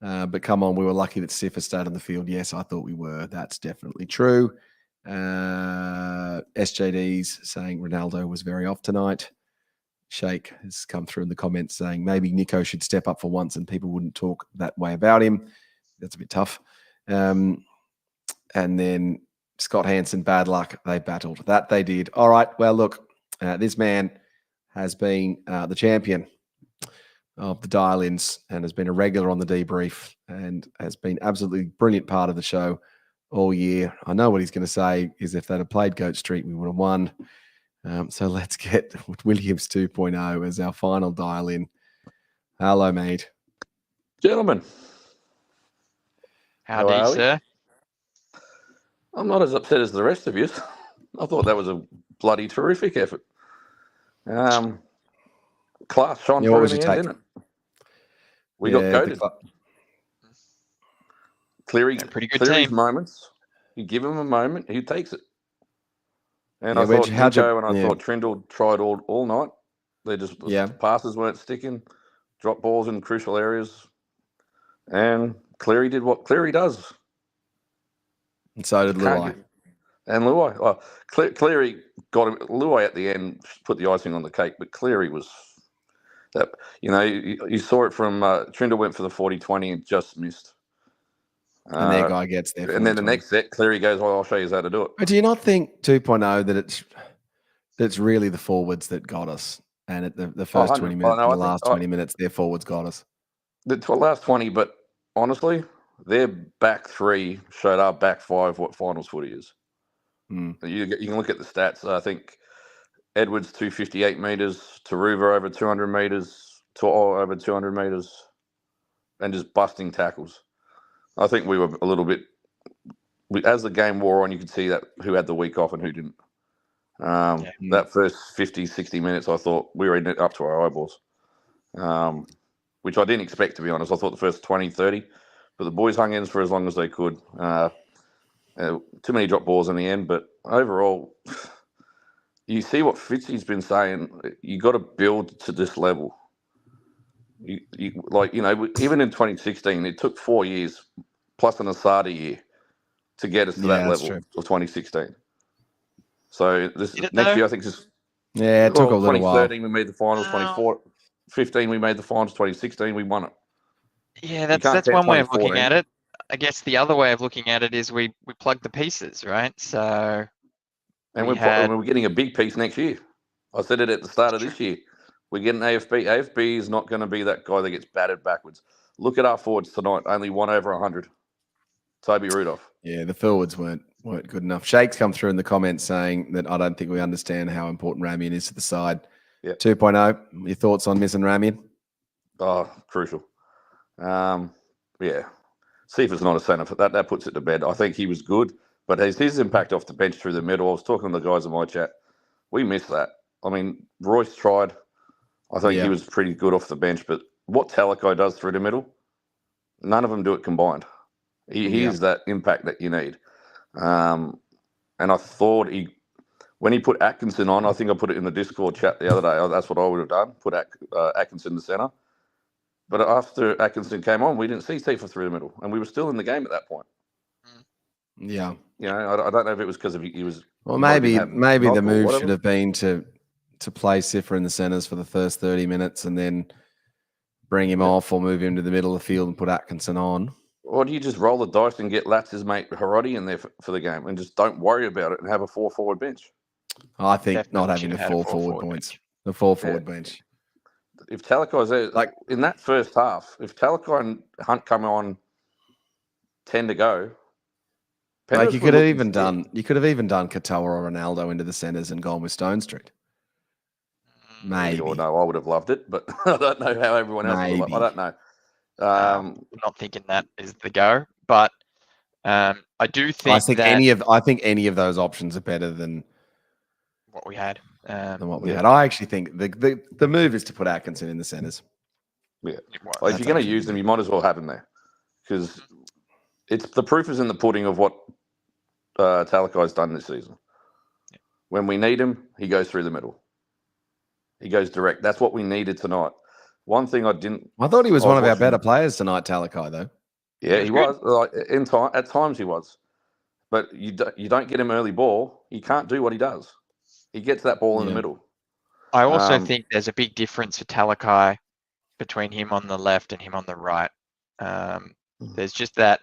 [SPEAKER 2] But come on, we were lucky that Siffer stayed on the field. Yes, I thought we were. That's definitely true. SJD's saying Ronaldo was very off tonight. Shake has come through in the comments saying maybe Nico should step up for once and people wouldn't talk that way about him. That's a bit tough. And then Scott Hansen, bad luck. They battled. That they did. All right. Well, look, this man has been the champion of the dial-ins and has been a regular on the debrief and has been absolutely brilliant part of the show all year. I know what he's going to say is if they'd have played Goat Street, we would have won. So let's get Williams 2.0 as our final dial-in. Hello, mate.
[SPEAKER 5] Gentlemen.
[SPEAKER 3] Howdy, sir.
[SPEAKER 5] I'm not as upset as the rest of you. I thought that was a bloody terrific effort. Class shone through in the end, didn't it? We got goated. Cleary,
[SPEAKER 3] pretty good
[SPEAKER 5] Cleary's
[SPEAKER 3] team.
[SPEAKER 5] moments. You give him a moment, he takes it. And I thought Trindle tried all night. They just passes weren't sticking, drop balls in crucial areas, and Cleary did what Cleary does.
[SPEAKER 2] And so did Luai.
[SPEAKER 5] And Luai. Oh, Cleary got him. Luai at the end put the icing on the cake, but Cleary was that. You know, you saw it from Trindle went for the 40-20 and just missed.
[SPEAKER 2] And their guy gets there.
[SPEAKER 5] And then the next set, Cleary goes, "Well, I'll show you how to do it."
[SPEAKER 2] But do you not think 2.0 that it's really the forwards that got us? And at the first 20 minutes, the last 20 minutes, their forwards got us.
[SPEAKER 5] The last 20, but honestly, their back three showed our back five what finals footy is. You can look at the stats. I think Edwards 258 meters, Taruva over 200 meters, To'o over 200 meters, and just busting tackles. I think we were a little bit. As the game wore on, you could see that who had the week off and who didn't. That first 50, 60 minutes, I thought we were in it up to our eyeballs, which I didn't expect, to be honest. I thought the first 20, 30, but the boys hung in for as long as they could. Too many drop balls in the end, but overall, you see what Fitzy's been saying. You got to build to this level. Even in 2016, it took 4 years plus an Asada year to get us to that
[SPEAKER 2] that's
[SPEAKER 5] level
[SPEAKER 2] true.
[SPEAKER 5] of 2016. So
[SPEAKER 3] Did it
[SPEAKER 5] next
[SPEAKER 3] though?
[SPEAKER 5] year, I think just
[SPEAKER 2] Yeah, it took a little while.
[SPEAKER 5] 2013 we made the finals.
[SPEAKER 3] Wow.
[SPEAKER 5] 2015 we made the finals. 2016 we won it.
[SPEAKER 3] Yeah,
[SPEAKER 5] You can't
[SPEAKER 3] that's
[SPEAKER 5] count
[SPEAKER 3] one way of looking
[SPEAKER 5] 2014.
[SPEAKER 3] at it. I guess the other way of looking at it is we plugged the pieces, right? So
[SPEAKER 5] And
[SPEAKER 3] we had
[SPEAKER 5] we're getting a big piece next year. I said it at the start of this year. We're getting AFB. AFB is not going to be that guy that gets batted backwards. Look at our forwards tonight. Only 1 over 100. Toby Rudolph.
[SPEAKER 2] Yeah, the forwards weren't good enough. Shake's come through in the comments saying that I don't think we understand how important Ramian is to the side.
[SPEAKER 5] Yep.
[SPEAKER 2] 2.0, your thoughts on missing Ramian?
[SPEAKER 5] Oh, crucial. Yeah. Sifa's not a centre. That puts it to bed. I think he was good, but his impact off the bench through the middle, I was talking to the guys in my chat, we missed that. I mean, Royce tried. I think he was pretty good off the bench, but what Talakai does through the middle, none of them do it combined. He is that impact that you need. And I thought when he put Atkinson on, I think I put it in the Discord chat the other day. That's what I would have done, put Atkinson in the centre. But after Atkinson came on, we didn't see Sifa through the middle, and we were still in the game at that point.
[SPEAKER 2] Yeah.
[SPEAKER 5] You know, I don't know if it was because he was.
[SPEAKER 2] Well, maybe the move should have been to play Sifa in the centres for the first 30 minutes and then bring him off or move him to the middle of the field and put Atkinson on.
[SPEAKER 5] Or do you just roll the dice and get Latz's mate Harodi in there for the game and just don't worry about it and have a 4-forward bench?
[SPEAKER 2] I think
[SPEAKER 3] Definitely
[SPEAKER 2] not having
[SPEAKER 3] should
[SPEAKER 2] the
[SPEAKER 3] have had a
[SPEAKER 2] 4-forward
[SPEAKER 3] forward
[SPEAKER 2] points.
[SPEAKER 3] bench.
[SPEAKER 2] The 4-forward bench.
[SPEAKER 5] If Talakai's there, in that first half, if Talakai and Hunt come on 10 to go,
[SPEAKER 2] you could have even done Katoa or Ronaldo into the centres and gone with Stone Street. Maybe.
[SPEAKER 5] Or no, I would have loved it, but I don't know how everyone else would have. I don't know.
[SPEAKER 3] I'm not thinking that is the go, but I do think
[SPEAKER 2] I think any of those options are better than
[SPEAKER 3] what we had.
[SPEAKER 2] Than what we had. I actually think the move is to put Atkinson in the centres.
[SPEAKER 5] Yeah. Well, if you're going to use them, you might as well have him there because the proof is in the pudding of what Talakai's done this season. Yeah. When we need him, he goes through the middle. He goes direct. That's what we needed tonight. One thing I
[SPEAKER 2] thought he was one of our better players tonight, Talakai, though.
[SPEAKER 5] Yeah, he was. At times he was. But you don't get him early ball, he can't do what he does. He gets that ball in the middle.
[SPEAKER 3] I also think there's a big difference for Talakai between him on the left and him on the right. There's just that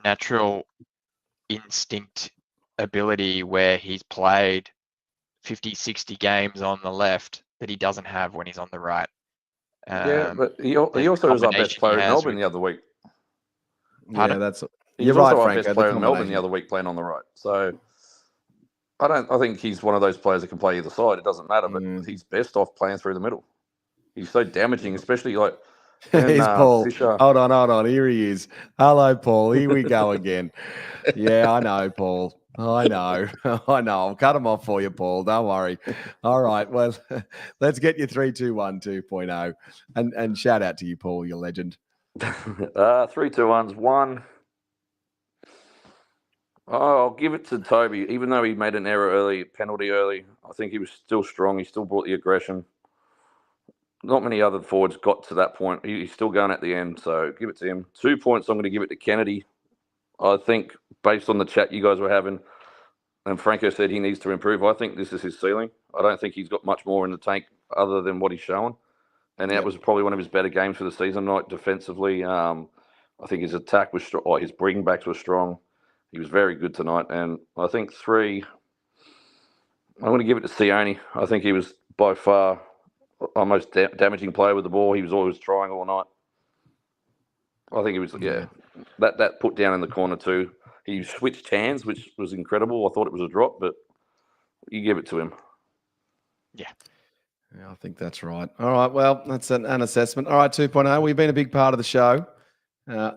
[SPEAKER 3] natural instinct ability where he's played 50, 60 games on the left that he doesn't have when he's on the right.
[SPEAKER 5] But he also was our best player in Melbourne the other week.
[SPEAKER 3] Pardon?
[SPEAKER 2] Yeah,
[SPEAKER 5] you're right, Franco. Best player in Melbourne the other week playing on the right. So I think he's one of those players that can play either side. It doesn't matter, but he's best off playing through the middle. He's so damaging, especially like.
[SPEAKER 2] Here's Paul. Fisher. Hold on. Here he is. Hello, Paul. Here we go again. Yeah, I know, Paul. I know. I'll cut him off for you, Paul. Don't worry. All right. Well, let's get you 3-2-1 2.0. And shout out to you, Paul, your legend.
[SPEAKER 5] 3-2-1's 1. I'll give it to Toby. Even though he made an error penalty early, I think he was still strong. He still brought the aggression. Not many other forwards got to that point. He's still going at the end, so give it to him. 2 points, I'm going to give it to Kennedy. I think, based on the chat you guys were having, and Franco said he needs to improve, I think this is his ceiling. I don't think he's got much more in the tank other than what he's showing. And that was probably one of his better games for the season night defensively. I think his attack was strong. His bring backs were strong. He was very good tonight. And I think 3, I'm going to give it to Sione. I think he was by far our most damaging player with the ball. He was always trying all night. I think he was, that put down in the corner too. He switched hands, which was incredible. I thought it was a drop, but you give it to him.
[SPEAKER 2] Yeah, I think that's right. All right, well, that's an assessment. All right, 2.0. We've been a big part of the show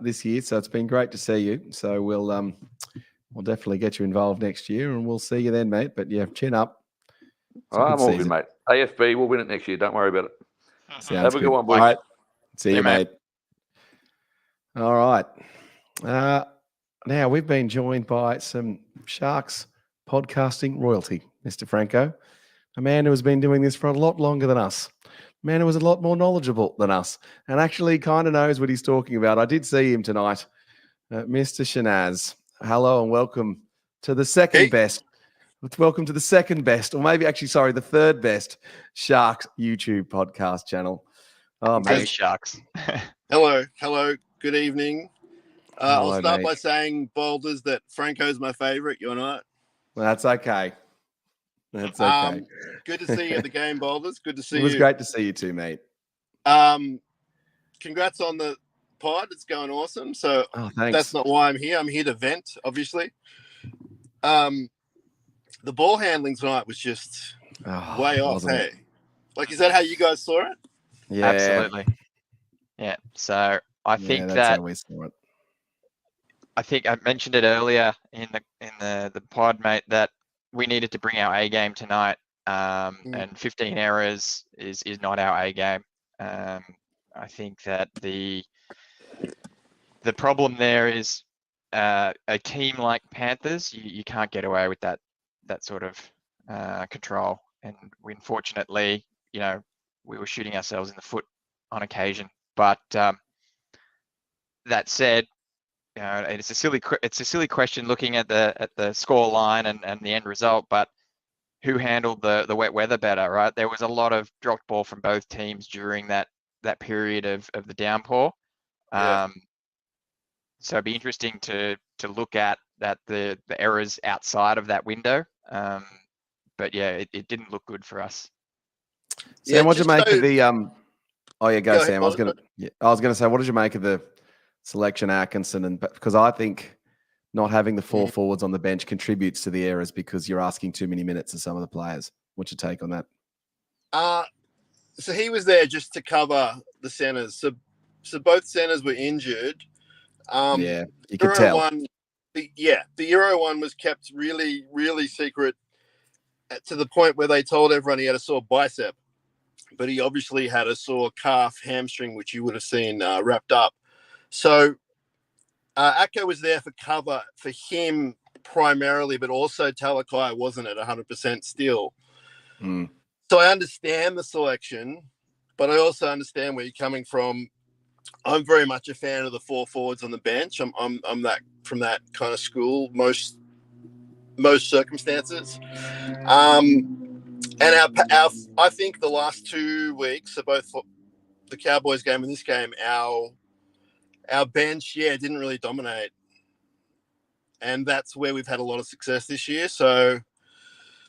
[SPEAKER 2] this year, so it's been great to see you. So we'll definitely get you involved next year, and we'll see you then, mate. But yeah, chin up.
[SPEAKER 5] I'm all good, mate. AFB, we'll win it next year. Don't worry about it. Have a good one, boys.
[SPEAKER 2] All right. See you, mate. All right. Now, we've been joined by some Sharks podcasting royalty. Mr. Franco, a man who has been doing this for a lot longer than us, a man who is a lot more knowledgeable than us, and actually kind of knows what he's talking about. I did see him tonight, Mr. Shanaz. Hello and welcome to the second best. Welcome to the second best, or maybe actually, sorry, the third best Sharks YouTube podcast channel. Oh,
[SPEAKER 3] Hey,
[SPEAKER 2] mate.
[SPEAKER 3] Sharks.
[SPEAKER 6] Hello. Good evening.
[SPEAKER 2] Hello,
[SPEAKER 6] I'll start
[SPEAKER 2] mate.
[SPEAKER 6] by saying, Boulders, that Franco's my favourite. You're not.
[SPEAKER 2] That's okay. That's okay.
[SPEAKER 6] Good to see you at the game, Boulders. Good to see you.
[SPEAKER 2] It was great to see you too, mate.
[SPEAKER 6] Congrats on the pod. It's going awesome. So
[SPEAKER 2] thanks.
[SPEAKER 6] That's not why I'm here. I'm here to vent, obviously. The ball handling tonight was just way off. Hey, like, is that how you guys saw it?
[SPEAKER 2] Yeah,
[SPEAKER 3] Absolutely. Yeah. So I think
[SPEAKER 2] that's
[SPEAKER 3] that
[SPEAKER 2] how we saw it.
[SPEAKER 3] I think I mentioned it earlier in the pod, mate, that we needed to bring our A game tonight. And 15 errors is not our A game. I think that the problem there is a team like Panthers, you can't get away with that sort of control. And we unfortunately, we were shooting ourselves in the foot on occasion. But that said, it's a silly question looking at the score line and the end result, but who handled the wet weather better, right? There was a lot of dropped ball from both teams during that period of the downpour.
[SPEAKER 6] Yeah.
[SPEAKER 3] So it'd be interesting to look at the errors outside of that window. But yeah, it didn't look good for us.
[SPEAKER 2] Sam, what did you make of the
[SPEAKER 6] Go
[SPEAKER 2] Sam.
[SPEAKER 6] ahead,
[SPEAKER 2] I was gonna say, what did you make of the selection Atkinson? And because I think not having the four forwards on the bench contributes to the errors because you're asking too many minutes of some of the players. What's your take on that?
[SPEAKER 6] So he was there just to cover the centers. So both centers were injured.
[SPEAKER 2] Yeah, you could tell.
[SPEAKER 6] The Euro one was kept really, really secret to the point where they told everyone he had a sore bicep, but he obviously had a sore calf, hamstring, which you would have seen wrapped up. So Atko was there for cover for him primarily, but also Talakai wasn't at 100% still. So I understand the selection, but I also understand where you're coming from. I'm very much a fan of the four forwards on the bench. I'm that from that kind of school most circumstances. And I think the last 2 weeks, so both the Cowboys game and this game, our bench, didn't really dominate, and that's where we've had a lot of success this year. So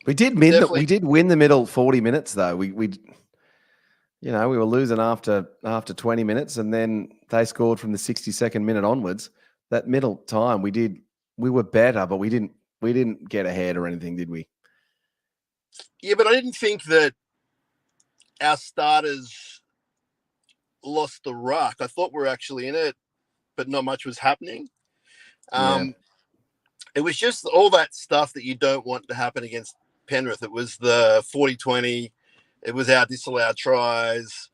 [SPEAKER 2] we did win the middle 40 minutes though. We were losing after 20 minutes, and then they scored from the 62nd minute onwards. That middle time, we were better, but we didn't get ahead or anything, did we?
[SPEAKER 6] Yeah, but I didn't think that our starters lost the ruck. I thought we were actually in it, but not much was happening. It was just all that stuff that you don't want to happen against Penrith. It was the 40-20. It was our disallowed tries,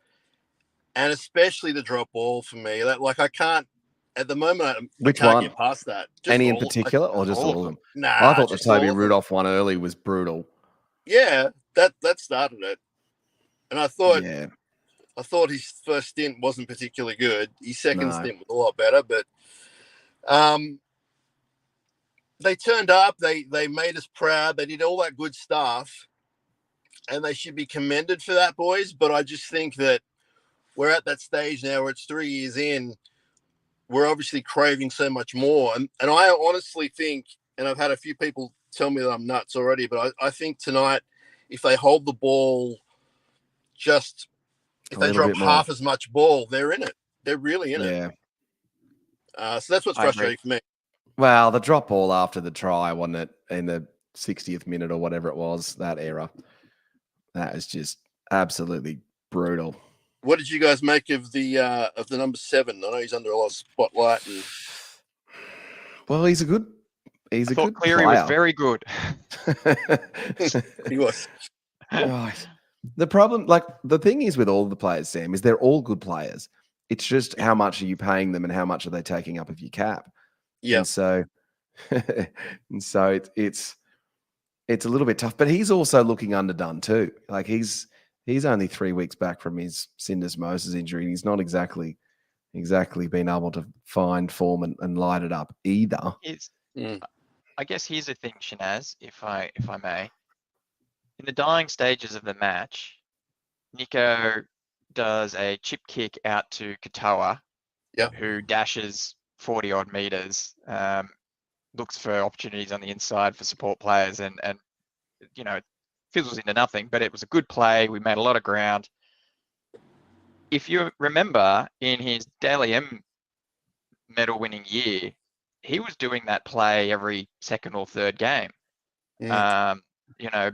[SPEAKER 6] and especially the drop ball for me. I can't at the moment.
[SPEAKER 2] Which
[SPEAKER 6] I can't
[SPEAKER 2] one?
[SPEAKER 6] Get past that.
[SPEAKER 2] Any in particular, or just all of them?
[SPEAKER 6] Nah,
[SPEAKER 2] I thought the Toby Rudolph one early was brutal.
[SPEAKER 6] Yeah, that started it, and I thought his first stint wasn't particularly good. His second stint was a lot better, but they turned up. They made us proud. They did all that good stuff, and they should be commended for that, boys. But I just think that we're at that stage now where it's 3 years in. We're obviously craving so much more, and I honestly think, and I've had a few people tell me that I'm nuts already, but I think tonight, if they hold the ball, if they drop half as much ball, they're in it. They're really in it. So that's what's frustrating for me.
[SPEAKER 2] Well, the drop ball after the try, wasn't it, in the 60th minute or whatever it was, that era. That is just absolutely brutal.
[SPEAKER 6] What did you guys make of the number 7? I know he's under a lot of spotlight.
[SPEAKER 2] Well, he's a good
[SPEAKER 3] Cleary
[SPEAKER 2] player.
[SPEAKER 3] was very good.
[SPEAKER 6] He was.
[SPEAKER 2] Right. The problem, the thing is with all the players, Sam, is they're all good players. It's just how much are you paying them and how much are they taking up of your cap?
[SPEAKER 6] Yeah.
[SPEAKER 2] And so it's it's a little bit tough. But he's also looking underdone too. Like he's only 3 weeks back from his syndesmosis injury. And he's not exactly been able to find form and light it up either.
[SPEAKER 3] I guess here's the thing, Shanaz, if I may. In the dying stages of the match, Nico does a chip kick out to Katoa, who dashes 40 odd meters, looks for opportunities on the inside for support players, and you know, fizzles into nothing. But it was a good play. We made a lot of ground. If you remember, in his Daily M medal winning year, he was doing that play every second or third game. You know,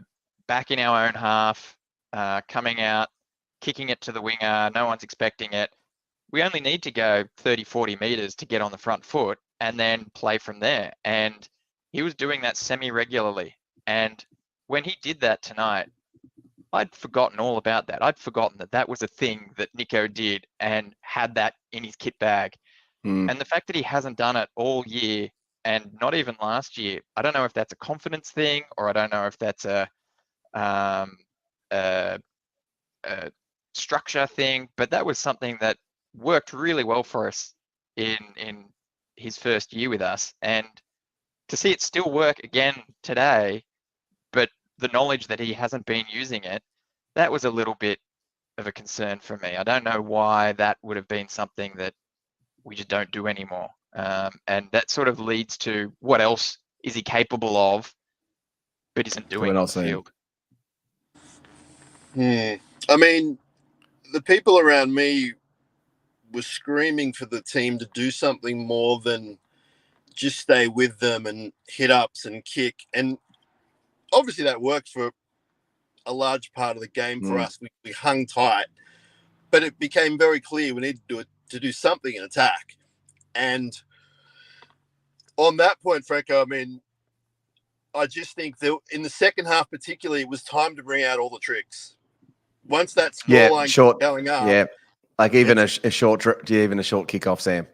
[SPEAKER 3] back in our own half, coming out, kicking it to the winger, no one's expecting it. We only need to go 30, 40 meters to get on the front foot and then play from there. And he was doing that semi-regularly. And when he did that tonight, I'd forgotten all about that. I'd forgotten that was a thing that Nico did and had that in his kit bag. And the fact that he hasn't done it all year and not even last year, I don't know if that's a confidence thing or I don't know if that's a structure thing, but that was something that worked really well for us in his first year with us. And to see it still work again today, but the knowledge that he hasn't been using it, that was a little bit of a concern for me. I don't know why that would have been something that we just don't do anymore. And that sort of leads to what else is he capable of, but isn't doing on the field.
[SPEAKER 6] I mean, the people around me were screaming for the team to do something more than just stay with them and hit ups and kick. And obviously that worked for a large part of the game for us. We hung tight, but it became very clear we needed to do something in attack. And on that point, Franco, I mean, I just think that in the second half particularly, it was time to bring out all the tricks. Once that scoreline going up,
[SPEAKER 2] like even a short kickoff, Sam.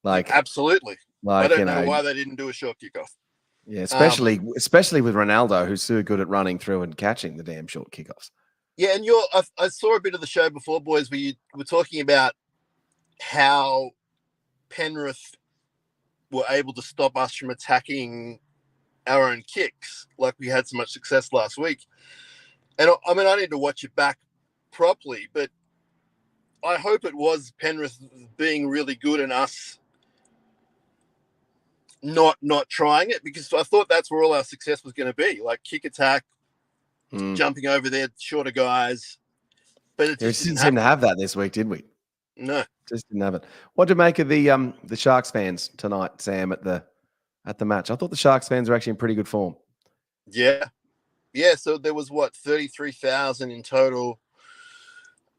[SPEAKER 2] Like
[SPEAKER 6] absolutely.
[SPEAKER 2] Like,
[SPEAKER 6] I don't know why they didn't do a short kickoff.
[SPEAKER 2] Yeah, especially with Ronaldo, who's so good at running through and catching the damn short kickoffs.
[SPEAKER 6] Yeah, and I saw a bit of the show before, boys, where you were talking about how Penrith were able to stop us from attacking our own kicks like we had so much success last week. And I mean, I need to watch it back properly, but I hope it was Penrith being really good and us not trying it, because I thought that's where all our success was going to be, like kick attack, jumping over there, shorter guys. But it just
[SPEAKER 2] didn't seem to have that this week, did we?
[SPEAKER 6] No,
[SPEAKER 2] just didn't have it. What to make of the Sharks fans tonight, Sam, at the match? I thought the Sharks fans were actually in pretty good form.
[SPEAKER 6] Yeah. So there was 33,000 in total.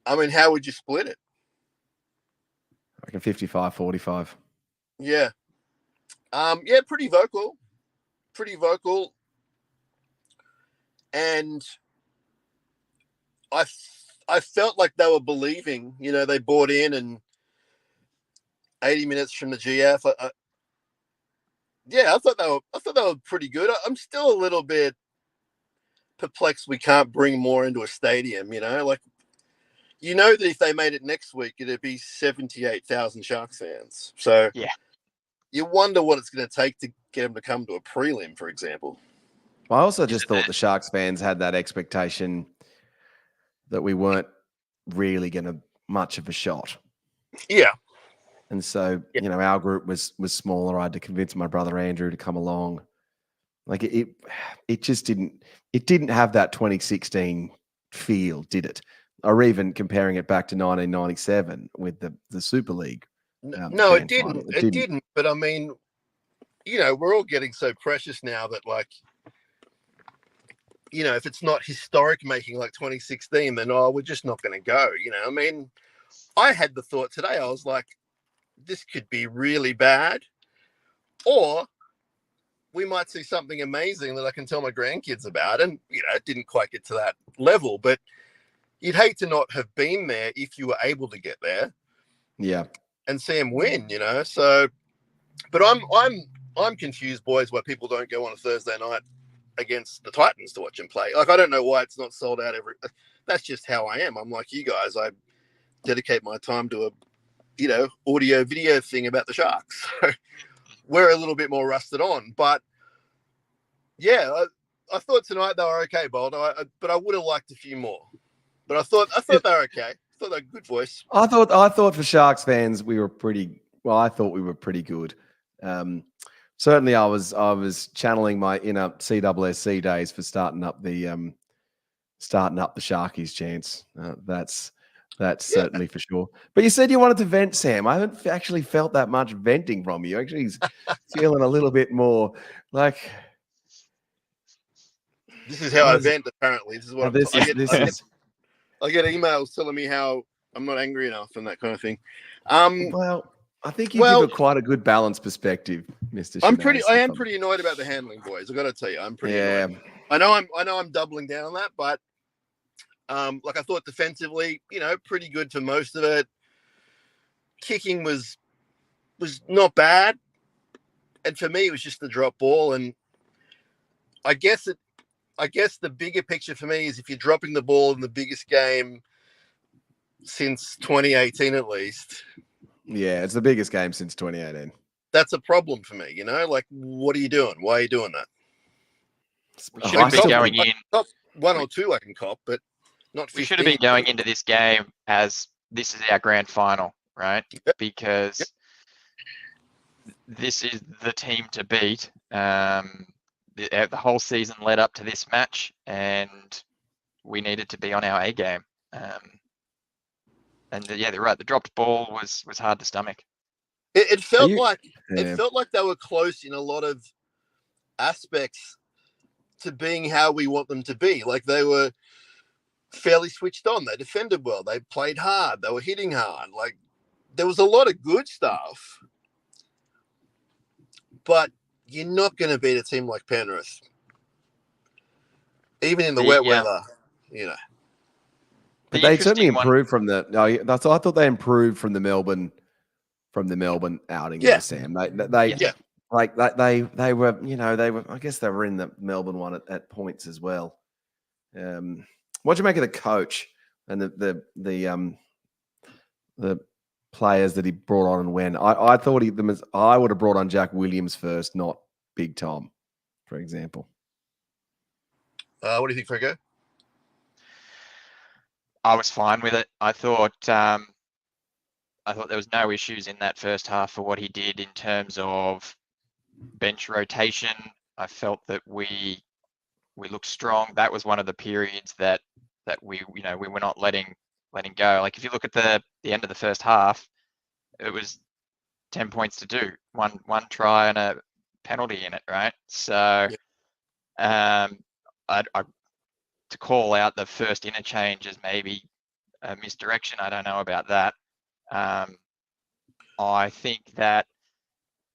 [SPEAKER 6] I mean, how would you split it?
[SPEAKER 2] I reckon 55-45.
[SPEAKER 6] Yeah. Pretty vocal. And I felt like they were believing, they bought in, and 80 minutes from the GF. I thought they were pretty good. I'm still a little bit perplexed we can't bring more into a stadium, that if they made it next week, it'd be 78,000 Sharks fans. So
[SPEAKER 3] yeah,
[SPEAKER 6] you wonder what it's going to take to get them to come to a prelim, for example.
[SPEAKER 2] I also just thought the Sharks fans had that expectation that we weren't really going to much of a shot.
[SPEAKER 6] Yeah.
[SPEAKER 2] And so, our group was smaller. I had to convince my brother Andrew to come along. Like it just didn't have that 2016 feel, did it? Or even comparing it back to 1997 with the Super League.
[SPEAKER 6] No, it didn't. It didn't. But I mean, we're all getting so precious now that, like, if it's not historic making like 2016, then we're just not going to go. I mean, I had the thought today. I was like, this could be really bad, or we might see something amazing that I can tell my grandkids about. And it didn't quite get to that level, but you'd hate to not have been there if you were able to get there.
[SPEAKER 2] Yeah.
[SPEAKER 6] And see him win, So, but I'm confused, boys, why people don't go on a Thursday night against the Titans to watch him play. Like, I don't know why it's not sold out every. That's just how I am. I'm like you guys. I dedicate my time to a, audio video thing about the Sharks. So we're a little bit more rusted on. But yeah, I thought tonight they were okay, Boldo. But I would have liked a few more. But I thought they were okay. I thought they were good voice.
[SPEAKER 2] I thought for Sharks fans we were pretty. Well, I thought we were pretty good. Certainly, I was channeling my inner CWSC days for starting up the Sharkies chants. That's certainly for sure. But you said you wanted to vent, Sam. I haven't actually felt that much venting from you. Actually, he's feeling a little bit more like.
[SPEAKER 6] This is how I vent. Apparently, this is what I get emails telling me how I'm not angry enough and that kind of thing.
[SPEAKER 2] Well, I think you give quite a good balanced perspective, Mr.
[SPEAKER 6] I am pretty annoyed about the handling, boys. I got to tell you, I'm pretty annoyed. I know I'm doubling down on that, but like I thought defensively, pretty good for most of it. Kicking was not bad, and for me, it was just the drop ball. And I guess the bigger picture for me is if you're dropping the ball in the biggest game since 2018, at least.
[SPEAKER 2] Yeah, it's the biggest game since 2018.
[SPEAKER 6] That's a problem for me, Like, what are you doing? Why are you doing that?
[SPEAKER 3] We should have been going in.
[SPEAKER 6] Not one or two I can cop, but not 15.
[SPEAKER 3] We should have been going into this game as this is our grand final, right? Yep. Because this is the team to beat. The whole season led up to this match, and we needed to be on our A game. They're right. The dropped ball was hard to stomach.
[SPEAKER 6] It felt like they were close in a lot of aspects to being how we want them to be. Like they were fairly switched on. They defended well. They played hard. They were hitting hard. Like there was a lot of good stuff, but you're not going to beat a team like Penrith, even in the wet weather.
[SPEAKER 2] But they certainly improved from the. I thought they improved from the Melbourne outing.
[SPEAKER 6] Yeah,
[SPEAKER 2] Sam. They were. I guess they were in the Melbourne one at points as well. What'd you make of the coach and the players that he brought on and when? I thought I would have brought on Jack Williams first, not Big Tom, for example.
[SPEAKER 6] What do you think, Franco?
[SPEAKER 3] I was fine with it. I thought there was no issues in that first half for what he did in terms of bench rotation. I felt that we looked strong. That was one of the periods that we were not letting go. Like if you look at the end of the first half, it was 10 points to do, one try and a penalty in it, right? So to call out the first interchange as maybe a misdirection, I don't know about that. I think that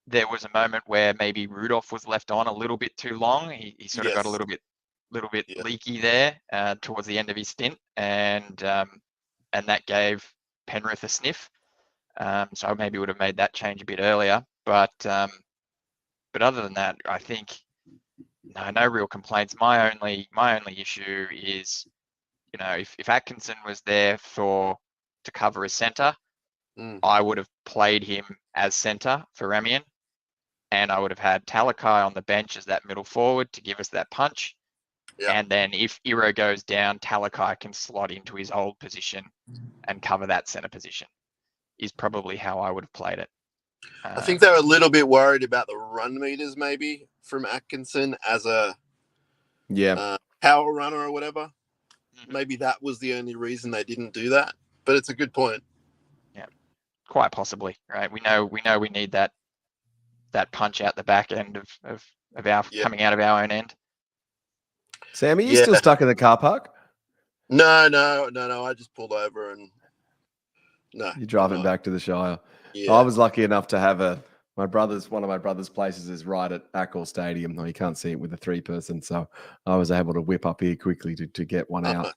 [SPEAKER 3] there was a moment where maybe Rudolph was left on a little bit too long. He sort of got a little bit leaky there towards the end of his stint, and that gave Penrith a sniff. So I maybe would have made that change a bit earlier. But other than that, I think no real complaints. My only issue is, if Atkinson was there to cover as centre, I would have played him as centre for Ramian, and I would have had Talakai on the bench as that middle forward to give us that punch. Yeah. And then if Iro goes down, Talakai can slot into his old position and cover that centre position. Is probably how I would have played it.
[SPEAKER 6] I think they were a little bit worried about the run meters maybe from Atkinson as a power runner or whatever. Mm-hmm. Maybe that was the only reason they didn't do that. But it's a good point.
[SPEAKER 3] Yeah, quite possibly. Right? We know we need that punch out the back end of our coming out of our own end.
[SPEAKER 2] Sam, are you still stuck in the car park?
[SPEAKER 6] No. I just pulled over and
[SPEAKER 2] You're driving back to the Shire.
[SPEAKER 6] Yeah.
[SPEAKER 2] I was lucky enough to have one of my brother's places is right at Accor Stadium. No, you can't see it with a 3-person, so I was able to whip up here quickly to get one out,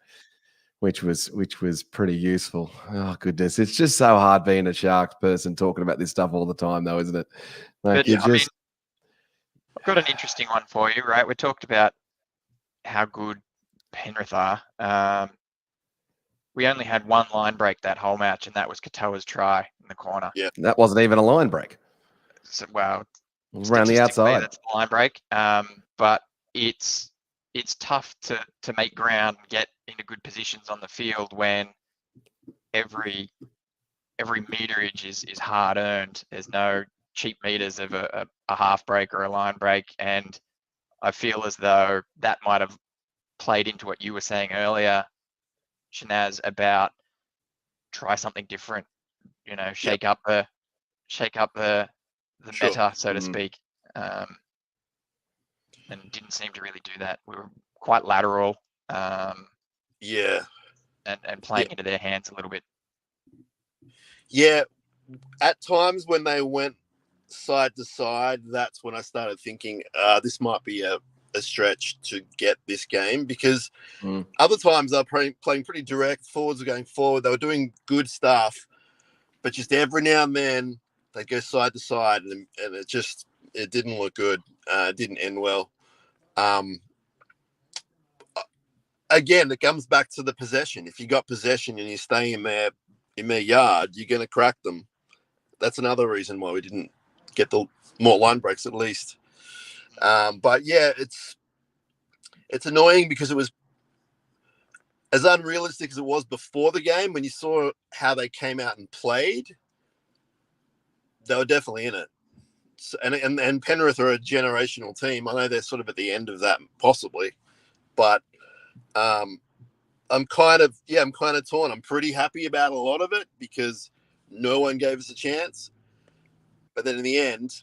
[SPEAKER 2] which was pretty useful. Oh goodness, it's just so hard being a Sharks person talking about this stuff all the time, though, isn't it? Like
[SPEAKER 3] I've got an interesting one for you, right? We talked about how good Penrith are. We only had one line break that whole match, and that was Katoa's try in the corner.
[SPEAKER 6] Yeah.
[SPEAKER 2] That wasn't even a line break.
[SPEAKER 3] So, well,
[SPEAKER 2] It was around the
[SPEAKER 3] statistically,
[SPEAKER 2] outside.
[SPEAKER 3] that's a line break. But it's tough to make ground and get into good positions on the field when every meterage is hard earned. There's no cheap meters of a half break or a line break, and I feel as though that might have played into what you were saying earlier, Shanaz, about try something different. Shake up the
[SPEAKER 6] Sure.
[SPEAKER 3] meta, so to speak. And didn't seem to really do that. We were quite lateral.
[SPEAKER 6] Yeah.
[SPEAKER 3] And playing into their hands a little bit.
[SPEAKER 6] Yeah. At times when they went side to side, that's when I started thinking, this might be a stretch to get this game, because other times they're playing pretty direct. Forwards are going forward. They were doing good stuff, but just every now and then they go side to side, and it didn't look good. It didn't end well. Again, it comes back to the possession. If you got possession and you're staying in their yard, you're going to crack them. That's another reason why we didn't get the more line breaks, at least. But yeah, it's annoying because it was as unrealistic as it was before the game. When you saw how they came out and played, they were definitely in it. So, and Penrith are a generational team. I know they're sort of at the end of that, possibly, but I'm kind of torn. I'm pretty happy about a lot of it because no one gave us a chance. But then in the end,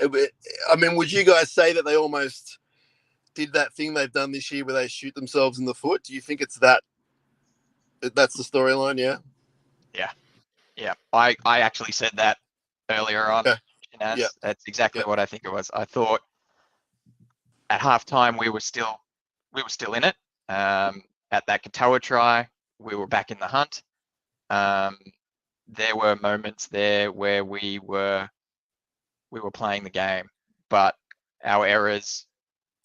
[SPEAKER 6] would you guys say that they almost did that thing they've done this year where they shoot themselves in the foot? Do you think it's that's the storyline? Yeah.
[SPEAKER 3] Yeah. I actually said that earlier on.
[SPEAKER 6] Okay.
[SPEAKER 3] Yeah. That's exactly what I think it was. I thought at halftime we were still in it. At that Katoa try, we were back in the hunt. There were moments there where we were playing the game, but our errors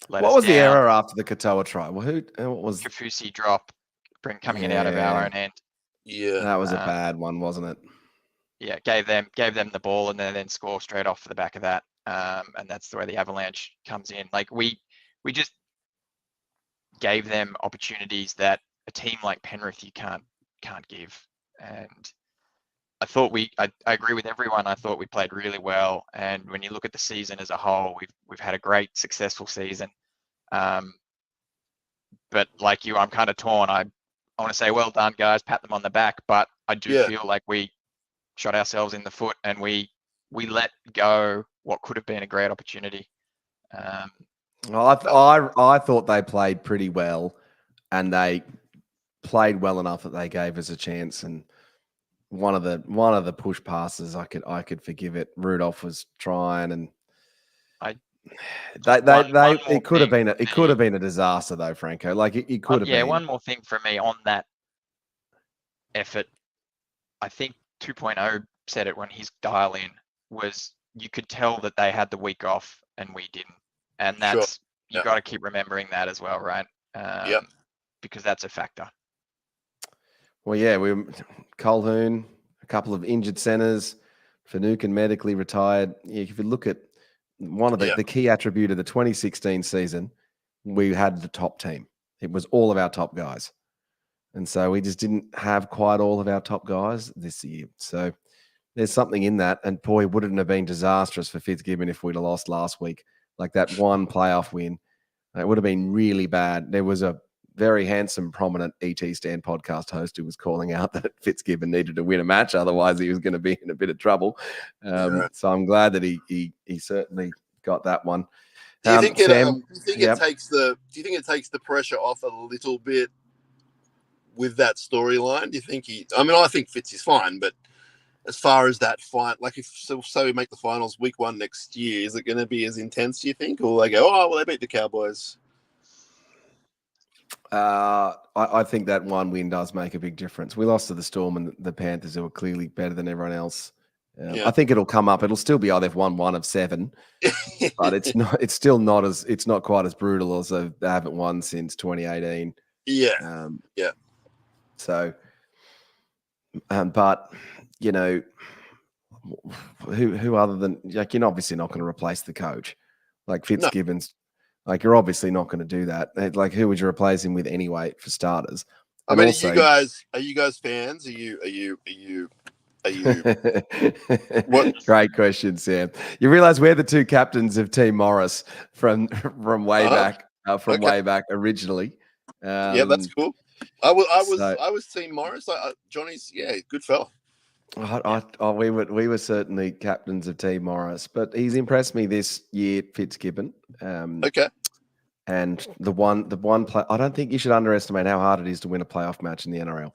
[SPEAKER 3] let us
[SPEAKER 2] What was the
[SPEAKER 3] down.
[SPEAKER 2] error after the Katoa try? Well, what was
[SPEAKER 3] Kafusi drop, coming it out of our own end?
[SPEAKER 6] Yeah,
[SPEAKER 2] that was a bad one, wasn't it?
[SPEAKER 3] Yeah, gave them the ball and then score straight off the back of that. And that's the way the Avalanche comes in. Like we just gave them opportunities that a team like Penrith you can't give. And I thought I agree with everyone. I thought we played really well. And when you look at the season as a whole, we've had a great, successful season. But like you, I'm kind of torn. I want to say, well done, guys, pat them on the back. But I do feel like we shot ourselves in the foot and we let go what could have been a great opportunity.
[SPEAKER 2] Well, I thought they played pretty well, and they played well enough that they gave us a chance. And one of the push passes, I could forgive it. Rudolph was trying, and it could have been a disaster though, Franco. Like it could have been.
[SPEAKER 3] Yeah, one more thing for me on that effort. I think 2.0 said it when his dial in was you could tell that they had the week off and we didn't. And that's, you got to keep remembering that as well, right? Because that's a factor.
[SPEAKER 2] Well, yeah, Colhoun, a couple of injured centers, Finucane medically retired. Yeah, if you look at one of the key attribute of the 2016 season, we had the top team. It was all of our top guys. And so we just didn't have quite all of our top guys this year. So there's something in that. And boy, wouldn't it have been disastrous for Fitzgibbon if we'd have lost last week. Like that one playoff win, it would have been really bad. There was a very handsome, prominent ET Stand podcast host who was calling out that Fitzgibbon needed to win a match. Otherwise, he was going to be in a bit of trouble. So I'm glad that he certainly got that one.
[SPEAKER 6] Do you think it takes the pressure off a little bit with that storyline? Do you think I think Fitz is fine, but as far as that fight, like if we make the finals week 1 next year, is it going to be as intense, do you think? Or they go, oh, well, they beat the Cowboys?
[SPEAKER 2] I think that one win does make a big difference. We lost to the Storm and the Panthers, who were clearly better than everyone else. I think it'll come up. It'll still be, they've won 1 of 7, but it's not. It's still not as. It's not quite as brutal as they haven't won since 2018.
[SPEAKER 6] Yeah.
[SPEAKER 2] So, but who other than like you're obviously not going to replace the coach, like Fitzgibbons. Like you're obviously not going to do that. Like who would you replace him with anyway for starters?
[SPEAKER 6] I
[SPEAKER 2] And
[SPEAKER 6] mean,
[SPEAKER 2] also,
[SPEAKER 6] are you guys fans? Are you? What?
[SPEAKER 2] Great question, Sam. You realize we're the 2 captains of Team Morris from way back way back originally.
[SPEAKER 6] Yeah, that's cool. I was Team Morris. Johnny's good fella.
[SPEAKER 2] We were certainly captains of Team Morris, but he's impressed me this year, Fitzgibbon.
[SPEAKER 6] Okay.
[SPEAKER 2] And the one play, I don't think you should underestimate how hard it is to win a playoff match in the NRL.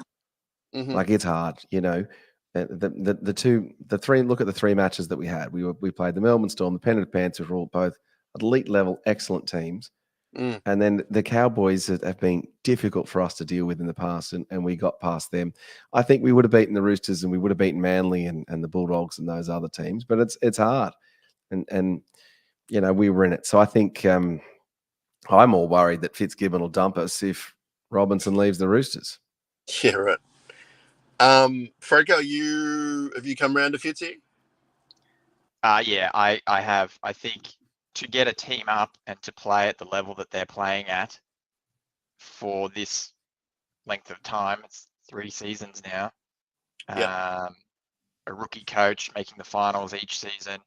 [SPEAKER 6] Mm-hmm.
[SPEAKER 2] Like it's hard, The 3. Look at the 3 matches that we had. We played the Melbourne Storm, the Penrith Panthers, were all both elite level, excellent teams. And then the Cowboys have been difficult for us to deal with in the past, and we got past them. I think we would have beaten the Roosters and we would have beaten Manly and the Bulldogs and those other teams, but it's hard. And we were in it. So I think I'm more worried that Fitzgibbon will dump us if Robinson leaves the Roosters.
[SPEAKER 6] Yeah, right. Franco, have you come around to Fitzy?
[SPEAKER 3] Yeah, I have. I think to get a team up and to play at the level that they're playing at for this length of time, it's 3 seasons now. A rookie coach making the finals each season.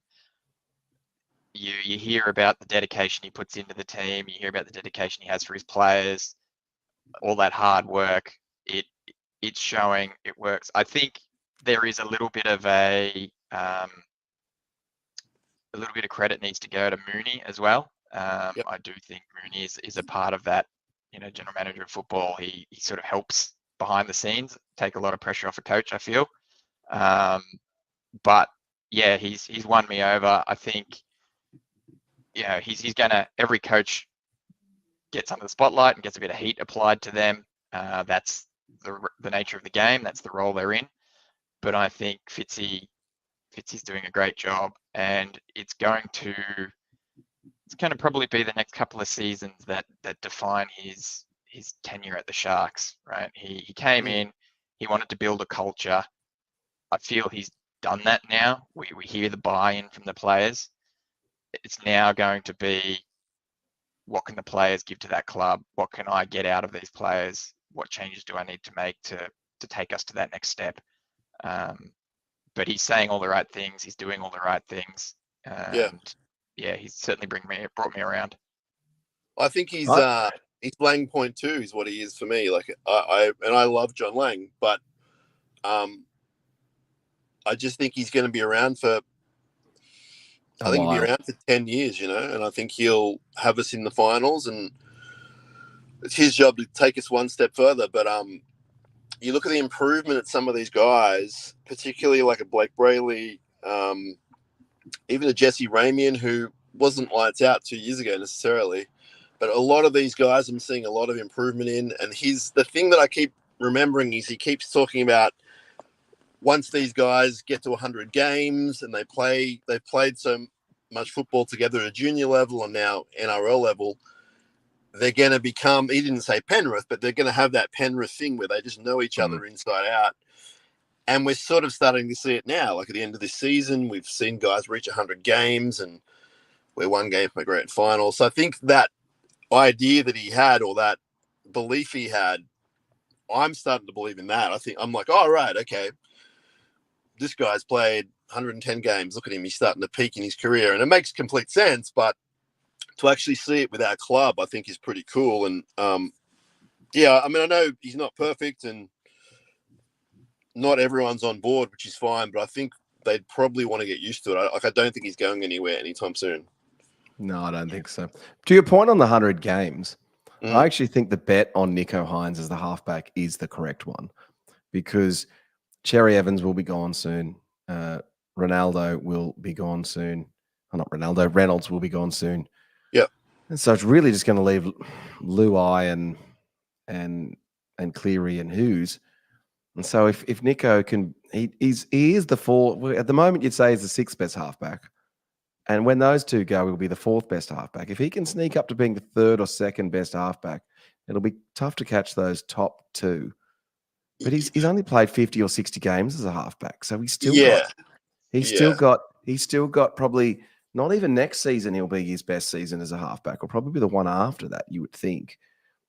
[SPEAKER 3] You hear about the dedication he puts into the team. You hear about the dedication he has for his players. All that hard work. It's showing. It works. I think there is a little bit of credit needs to go to Mooney as well. I do think Mooney is a part of that. General manager of football. He sort of helps behind the scenes, take a lot of pressure off a coach, I feel. But yeah, he's won me over. I think he's gonna. Every coach gets under the spotlight and gets a bit of heat applied to them. That's the nature of the game. That's the role they're in. But I think Fitzy's doing a great job, and it's going to probably be the next couple of seasons that define his tenure at the Sharks, right? He came in, he wanted to build a culture. I feel he's done that now. We hear the buy-in from the players. It's now going to be, what can the players give to that club? What can I get out of these players? What changes do I need to make to take us to that next step? But he's saying all the right things. He's doing all the right things. He's certainly brought me around.
[SPEAKER 6] I think he's Lang point 2 is what he is for me. Like I love John Lang, but I just think he's going to be around for. I think he'll be around for 10 years, and I think he'll have us in the finals, and it's his job to take us one step further. But you look at the improvement at some of these guys, particularly like a Blake Brayley, even a Jesse Ramian, who wasn't lights out 2 years ago necessarily, but a lot of these guys I'm seeing a lot of improvement in. And the thing that I keep remembering is he keeps talking about once these guys get to 100 games and they've played so much football together at a junior level and now NRL level, they're going to become, he didn't say Penrith, but they're going to have that Penrith thing where they just know each other inside out. And we're sort of starting to see it now. Like at the end of this season, we've seen guys reach 100 games and we're 1 game from a grand final. So I think that idea that he had, or that belief he had, I'm starting to believe in that. I'm like, oh, right, okay. This guy's played 110 games. Look at him. He's starting to peak in his career. And it makes complete sense. But to actually see it with our club, I think is pretty cool. And, I know he's not perfect and not everyone's on board, which is fine. But I think they'd probably want to get used to it. I don't think he's going anywhere anytime soon.
[SPEAKER 2] No, I don't think so. To your point on the 100 games, I actually think the bet on Nicho Hines as the halfback is the correct one, because Cherry Evans will be gone soon. Ronaldo will be gone soon. Oh, not Ronaldo. Reynolds will be gone soon.
[SPEAKER 6] Yeah.
[SPEAKER 2] And so it's really just going to leave Luai and Cleary and Hughes. And so if Nicho can, he is the fourth at the moment. You'd say he's the sixth best halfback, and when those two go, he'll be the fourth best halfback. If he can sneak up to being the third or second best halfback, it'll be tough to catch those top two. But he's only played 50 or 60 games as a halfback, so he's still got probably not even next season he'll be his best season as a halfback, or probably the one after that, you would think.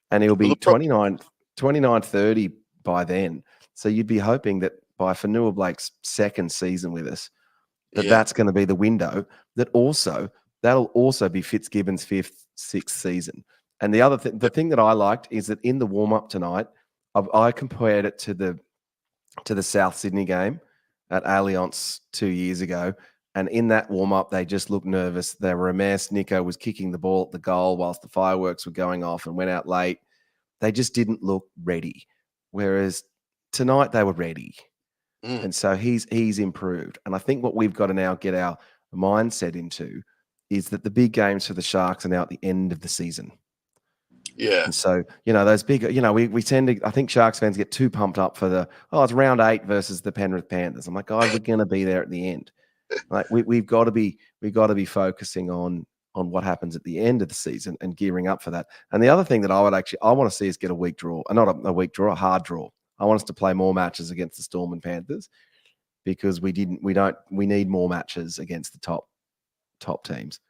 [SPEAKER 2] And he'll be 29, 30 by then. So you'd be hoping that by Fanua Blake's second season with us, that's going to be the window. That'll also be Fitzgibbon's fifth, sixth season. And the other the thing that I liked is that in the warm up tonight, I compared it to the South Sydney game at Allianz 2 years ago. And in that warm-up, they just looked nervous. They were a mess. Nico was kicking the ball at the goal whilst the fireworks were going off and went out late. They just didn't look ready. Whereas tonight, they were ready. And so he's improved. And I think what we've got to now get our mindset into is that the big games for the Sharks are now at the end of the season.
[SPEAKER 6] Yeah.
[SPEAKER 2] And so, those big, we tend to, I think Sharks fans get too pumped up for it's round 8 versus the Penrith Panthers. I'm like, guys, we're going to be there at the end. Like we've got to be focusing on what happens at the end of the season and gearing up for that. And the other thing that I want to see is get a weak draw, not a weak draw, a hard draw. I want us to play more matches against the Storm and Panthers because we need more matches against the top teams.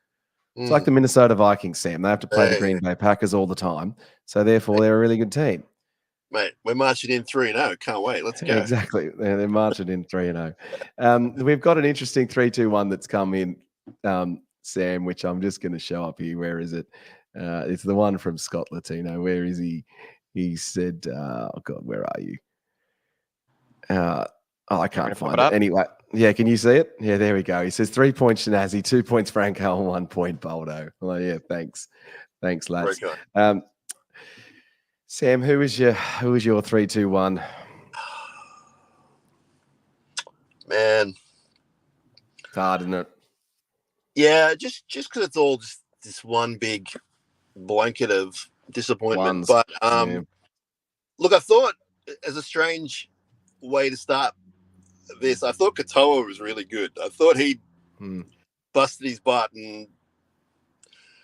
[SPEAKER 2] It's like the Minnesota Vikings, Sam. They have to play the Green Bay Packers all the time. So therefore they're a really good team.
[SPEAKER 6] Mate, we're marching in 3-0. Can't wait. Let's go.
[SPEAKER 2] Exactly. They're marching in 3-0. We've got an interesting 3-2-1 that's come in, Sam, which I'm just going to show up here. Where is it? It's the one from Scott Latino. Where is he? He said, oh, God, where are you? I can't find it. Anyway, yeah, can you see it? Yeah, there we go. He says 3 points Shanazzi, 2 points Franco, and 1 point Boldo. Well, yeah, thanks. Thanks, lads. Sam, who was your 3-2-1?
[SPEAKER 6] Man,
[SPEAKER 2] it's hard, isn't it?
[SPEAKER 6] Yeah, just because it's all just this one big blanket of disappointment. But look, I thought as a strange way to start this, I thought Katoa was really good. I thought he busted his butt, and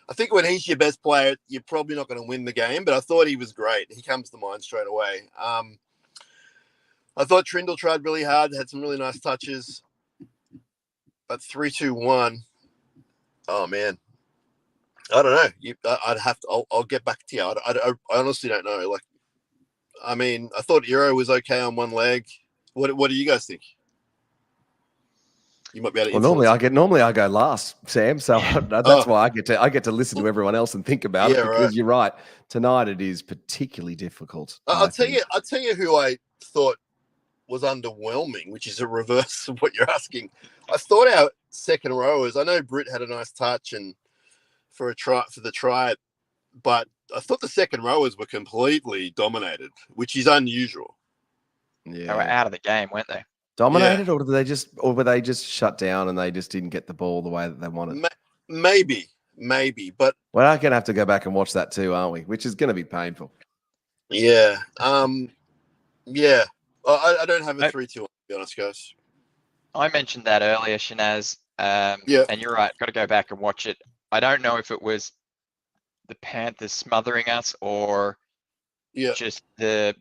[SPEAKER 6] I think when he's your best player, you're probably not going to win the game, but I thought he was great. He comes to mind straight away. I thought Trindle tried really hard, had some really nice touches. But 3-2-1, oh, man. I don't know. I'd have to. I'll get back to you. I honestly don't know. Like, I mean, I thought Euro was okay on one leg. What do you guys think? You might be able to.
[SPEAKER 2] Well, normally I go last, Sam. So that's why I get to listen to everyone else and think about it. Because you're right. Tonight it is particularly difficult.
[SPEAKER 6] I'll tell you who I thought was underwhelming, which is a reverse of what you're asking. I thought our second rowers. I know Britt had a nice touch and for the try, but I thought the second rowers were completely dominated, which is unusual.
[SPEAKER 3] Yeah, they were out of the game, weren't they?
[SPEAKER 2] Dominated, or were they just shut down and they just didn't get the ball the way that they wanted?
[SPEAKER 6] Maybe, but
[SPEAKER 2] we're going to have to go back and watch that too, aren't we? Which is going to be painful.
[SPEAKER 6] Yeah, yeah. I don't have a 3-2. To be honest, guys.
[SPEAKER 3] I mentioned that earlier, Shanaz. And you're right. Got to go back and watch it. I don't know if it was the Panthers smothering us or just the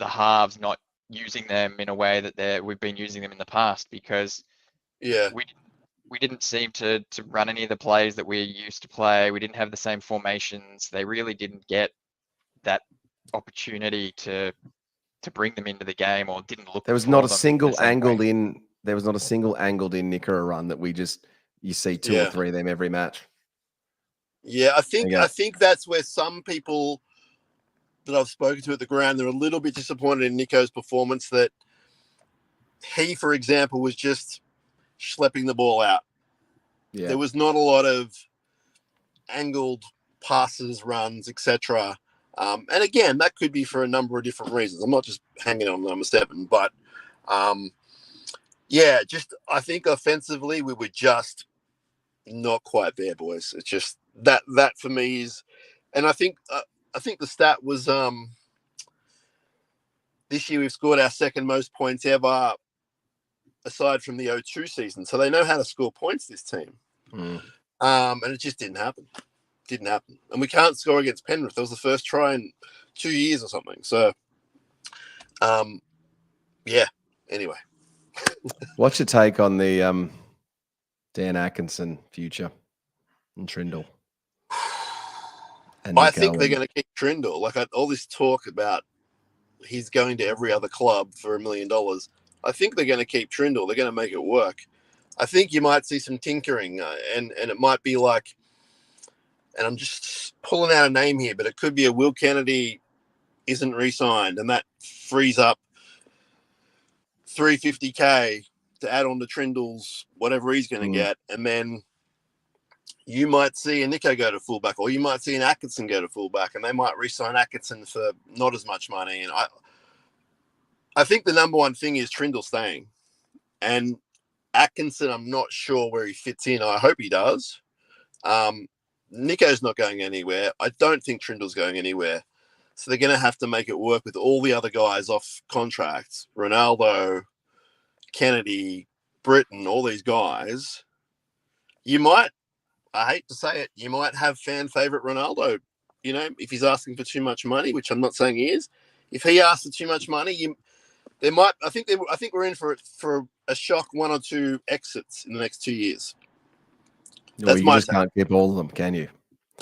[SPEAKER 3] halves not using them in a way that we've been using them in the past, because we didn't seem to run any of the plays that we used to play. We didn't have the same formations. They really didn't get that opportunity to bring them into the game, or didn't look.
[SPEAKER 2] There was not a single angled in. There was not a single angled in Nicara run that you see 2 or 3 of them every match.
[SPEAKER 6] Yeah, I think that's where some people that I've spoken to at the ground, they're a little bit disappointed in Nico's performance, that he, for example, was just schlepping the ball out. Yeah. There was not a lot of angled passes, runs, etc. And again, that could be for a number of different reasons. I'm not just hanging on number 7, but I think offensively we were just not quite there, boys. It's just that for me is, and I think the stat was this year we've scored our second most points ever. aside from the 02 season. So they know how to score points, this team. And it just didn't happen. And we can't score against Penrith. That was the first try in 2 years or something. So, yeah, anyway.
[SPEAKER 2] What's your take on the Dan Atkinson future and Trindle? And
[SPEAKER 6] I think they're going to keep Trindle. Like all this talk about he's going to every other club for $1 million. I think they're going to keep Trindle. They're going to make it work. I think you might see some tinkering, and it might be like, and I'm just pulling out a name here, but it could be a Will Kennedy isn't re-signed, and that frees up $350K to add on to Trindle's whatever he's going to get, and then you might see a Nico go to fullback, or you might see an Atkinson go to fullback, and they might re-sign Atkinson for not as much money. And I think the number one thing is Trindle staying, and Atkinson, I'm not sure where he fits in. I hope he does. Nico's not going anywhere. I don't think Trindle's going anywhere. So they're going to have to make it work with all the other guys off contracts. Ronaldo, Kennedy, Britton, all these guys. You might, I hate to say it, you might have fan favorite Ronaldo, if he's asking for too much money, which I'm not saying he is. If he asks for too much money, I think we're in for a shock 1 or 2 exits in the next 2 years.
[SPEAKER 2] Well, you just can't keep all of them, can you?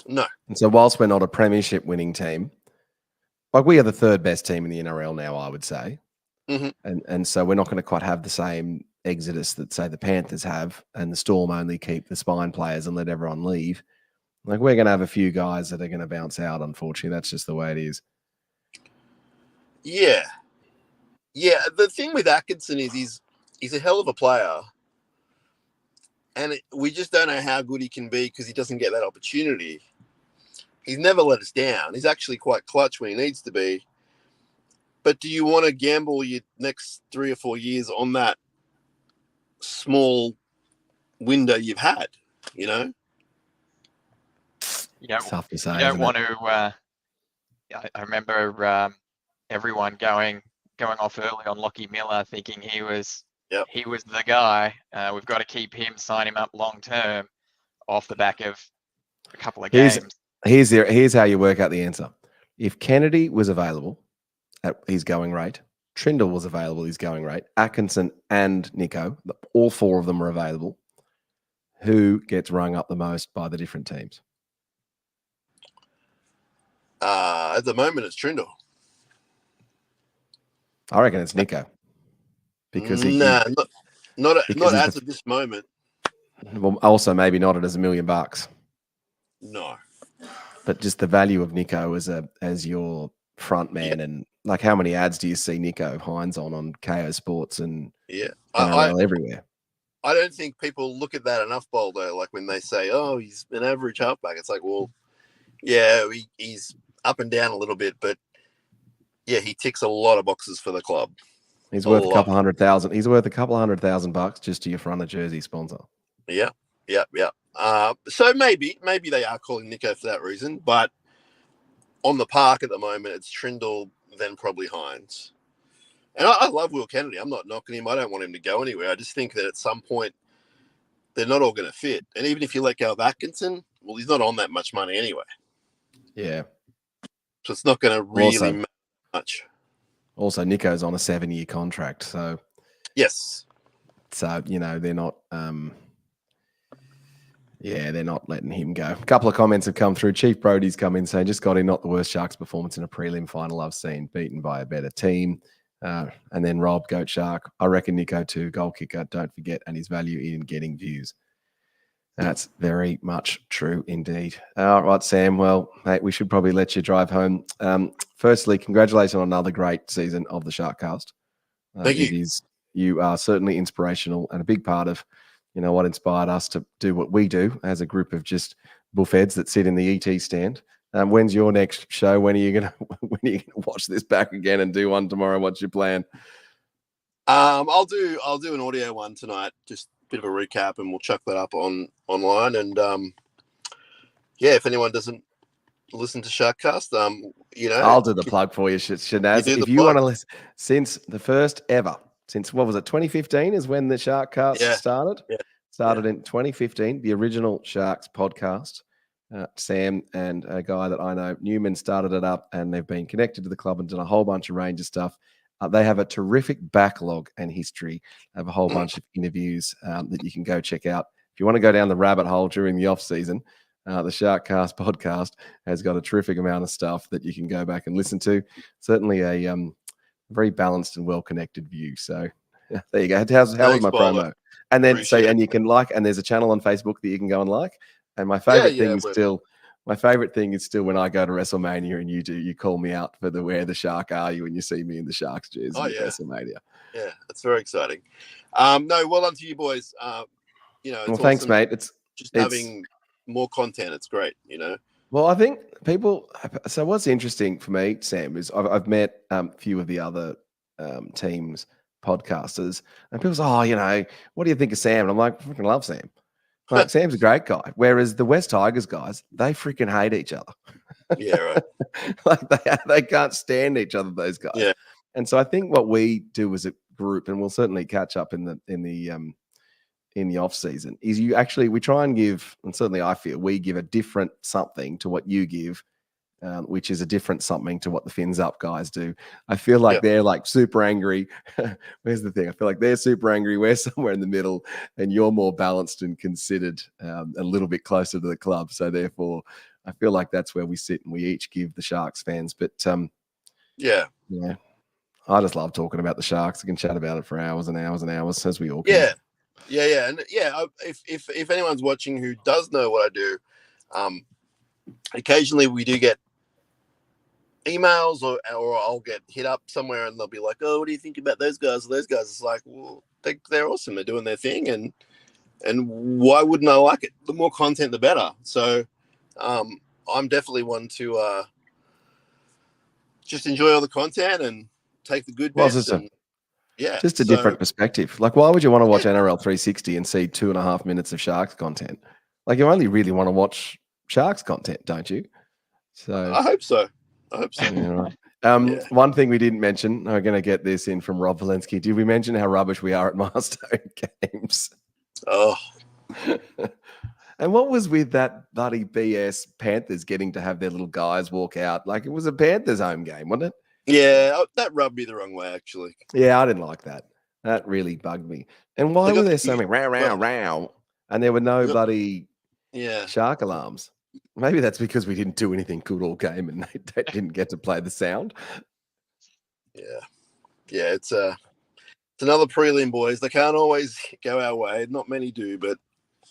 [SPEAKER 6] No.
[SPEAKER 2] And so whilst we're not a premiership winning team, like we are the 3rd best team in the NRL now, I would say. And so we're not going to quite have the same exodus that, say, the Panthers have, and the Storm only keep the spine players and let everyone leave. Like, we're going to have a few guys that are going to bounce out, unfortunately. That's just the way it is.
[SPEAKER 6] Yeah. Yeah, the thing with Atkinson is he's a hell of a player. And we just don't know how good he can be because he doesn't get that opportunity. He's never let us down. He's actually quite clutch when he needs to be. But do you want to gamble your next 3 or 4 years on that small window you've had,
[SPEAKER 3] You don't,
[SPEAKER 2] tough to say,
[SPEAKER 3] you don't want to. I remember everyone going off early on Lockie Miller, thinking he was the guy. We've got to keep him, sign him up long term, off the back of a couple of games.
[SPEAKER 2] Here's how you work out the answer. If Kennedy was available at his going rate, Trindle was available, his going rate, Atkinson and Nico, all 4 of them are available, who gets rung up the most by the different teams?
[SPEAKER 6] At the moment, it's Trindle.
[SPEAKER 2] I reckon it's Nico. Because
[SPEAKER 6] not as of this moment.
[SPEAKER 2] Well, also maybe not at as $1 million.
[SPEAKER 6] No.
[SPEAKER 2] But just the value of Nico as your front man, and like how many ads do you see Nico Hines on KO Sports and NRL everywhere?
[SPEAKER 6] I don't think people look at that enough, Boldo. Like when they say, "Oh, he's an average halfback," it's like, well, yeah, he's up and down a little bit, but yeah, he ticks a lot of boxes for the club.
[SPEAKER 2] He's worth a couple $100,000. He's worth a couple $100,000 just to your front of jersey sponsor.
[SPEAKER 6] Yeah. So maybe they are calling Nico for that reason, but on the park at the moment, it's Trindle, then probably Hines. And I love Will Kennedy. I'm not knocking him. I don't want him to go anywhere. I just think that at some point, they're not all going to fit. And even if you let go of Atkinson, well, he's not on that much money anyway.
[SPEAKER 2] Yeah.
[SPEAKER 6] So it's not going to really matter much.
[SPEAKER 2] Also, Nico's on a 7-year contract. So,
[SPEAKER 6] yes.
[SPEAKER 2] So, they're not... they're not letting him go. A couple of comments have come through. Chief Brody's come in saying, just got in, not the worst Sharks performance in a prelim final I've seen, beaten by a better team. And then Rob, Goat Shark, I reckon Nico too, goal kicker, don't forget, and his value in getting views. That's very much true indeed. All right, Sam. Well, mate, we should probably let you drive home. Firstly, congratulations on another great season of the Sharkcast.
[SPEAKER 6] Thank you.
[SPEAKER 2] You are certainly inspirational and a big part of what inspired us to do what we do as a group of just bullfeds that sit in the ET stand. When's your next show? When are you gonna watch this back again and do one tomorrow? What's your plan?
[SPEAKER 6] I'll do an audio one tonight, just a bit of a recap, and we'll chuck that up online. And if anyone doesn't listen to Sharkcast,
[SPEAKER 2] I'll do the plug for you, Shanaz. If you want to listen, since the first ever since, what was it, 2015 is when the Sharkcast
[SPEAKER 6] Yeah.
[SPEAKER 2] started.
[SPEAKER 6] Yeah.
[SPEAKER 2] Started in 2015, the original Sharks podcast. Sam and a guy that I know, Newman, started it up, and they've been connected to the club and done a whole bunch of Ranger stuff. They have a terrific backlog and history of a whole bunch of interviews that you can go check out. If you want to go down the rabbit hole during the off season, the Sharkcast podcast has got a terrific amount of stuff that you can go back and listen to. Certainly a very balanced and well-connected view. So there you go. How was my
[SPEAKER 6] Boldo.
[SPEAKER 2] promo? And then
[SPEAKER 6] Appreciate
[SPEAKER 2] and you can like, and there's a channel on Facebook that you can go and like. And my favorite thing is still when I go to WrestleMania and you call me out for where the Shark are you when you see me in the Sharks jersey at WrestleMania.
[SPEAKER 6] Yeah, that's very exciting. No, well done to you boys. It's
[SPEAKER 2] well, thanks,
[SPEAKER 6] awesome.
[SPEAKER 2] mate. It's
[SPEAKER 6] having more content. It's great,
[SPEAKER 2] Well, I think people. So what's interesting for me, Sam, is I've met a few of the other teams podcasters, and people say, "Oh, what do you think of Sam?" And I'm like, "I freaking love Sam. Like, Sam's a great guy." Whereas the West Tigers guys, they freaking hate each other.
[SPEAKER 6] Yeah, right.
[SPEAKER 2] Like they can't stand each other, those guys.
[SPEAKER 6] Yeah.
[SPEAKER 2] And so I think what we do as a group, and we'll certainly catch up in the off season, is we try and give, and certainly I feel we give a different something to what you give, which is a different something to what the Fins Up guys do. I feel like they're like super angry. Where's the thing? I feel like they're super angry. We're somewhere in the middle, and you're more balanced and considered, a little bit closer to the club. So therefore, I feel like that's where we sit, and we each give the Sharks fans. But
[SPEAKER 6] yeah,
[SPEAKER 2] I just love talking about the Sharks. I can chat about it for hours and hours and hours, as we all can.
[SPEAKER 6] Yeah, and if anyone's watching who does know what I do, occasionally we do get emails or I'll get hit up somewhere and they'll be like, "Oh, what do you think about those guys?" It's like, well, they're awesome. They're doing their thing, and why wouldn't I like it? The more content, the better. So, I'm definitely one to just enjoy all the content and take the good bits.
[SPEAKER 2] Just a different perspective. Like, why would you want to watch NRL 360 and see 2.5 minutes of Sharks content? Like, you only really want to watch Sharks content, don't you? So
[SPEAKER 6] I hope so.
[SPEAKER 2] Yeah, right. One thing we didn't mention, I'm going to get this in from Rob Valensky. Did we mention how rubbish we are at milestone games?
[SPEAKER 6] Oh.
[SPEAKER 2] And what was with that bloody BS Panthers getting to have their little guys walk out? Like, it was a Panthers home game, wasn't it?
[SPEAKER 6] Yeah, that rubbed me the wrong way, actually.
[SPEAKER 2] Yeah, I didn't like that. That really bugged me. And why were there so many row, and there were no bloody shark alarms? Maybe that's because we didn't do anything good all game and they didn't get to play the sound.
[SPEAKER 6] Yeah, it's another prelim, boys. They can't always go our way. Not many do, but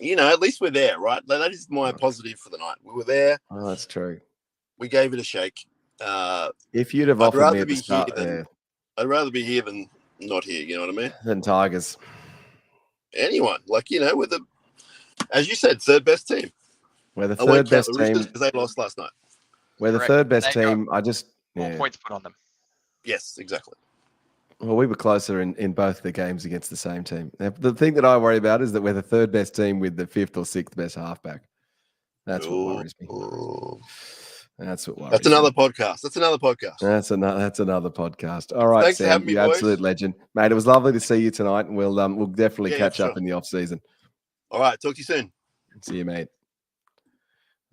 [SPEAKER 6] at least we're there, right? That is my positive for the night. We were there.
[SPEAKER 2] Oh, that's true.
[SPEAKER 6] We gave it a shake.
[SPEAKER 2] If you'd have offered me at the start,
[SPEAKER 6] I'd rather be here than not here. You know what I mean?
[SPEAKER 2] Than Tigers.
[SPEAKER 6] Anyone, we're the, as you said, third best team.
[SPEAKER 2] We're the third best team
[SPEAKER 6] because they lost last night.
[SPEAKER 2] We're the third best team.
[SPEAKER 3] More points put on them.
[SPEAKER 6] Yes, exactly.
[SPEAKER 2] Well, we were closer in both the games against the same team. The thing that I worry about is that we're the third best team with the fifth or sixth best halfback. That's what worries me. That's what worries
[SPEAKER 6] me. That's another podcast. That's another
[SPEAKER 2] podcast. All right,
[SPEAKER 6] thanks
[SPEAKER 2] Sam,
[SPEAKER 6] for having me,
[SPEAKER 2] you
[SPEAKER 6] boys.
[SPEAKER 2] Absolute legend, mate. It was lovely to see you tonight, and we'll definitely catch up in the off season.
[SPEAKER 6] All right, talk to you soon.
[SPEAKER 2] See you, mate.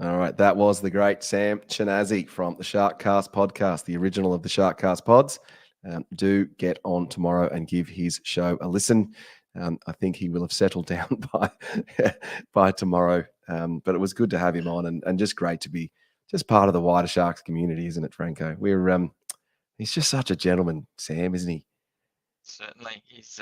[SPEAKER 2] All right, that was the great Sam Chinazi from the Sharkcast podcast, the original of the Sharkcast pods. Do get on tomorrow and give his show a listen. I think he will have settled down by tomorrow. But it was good to have him on, and just great to be just part of the wider Sharks community, isn't it, Franco? He's just such a gentleman, Sam, isn't he?
[SPEAKER 3] Certainly, he's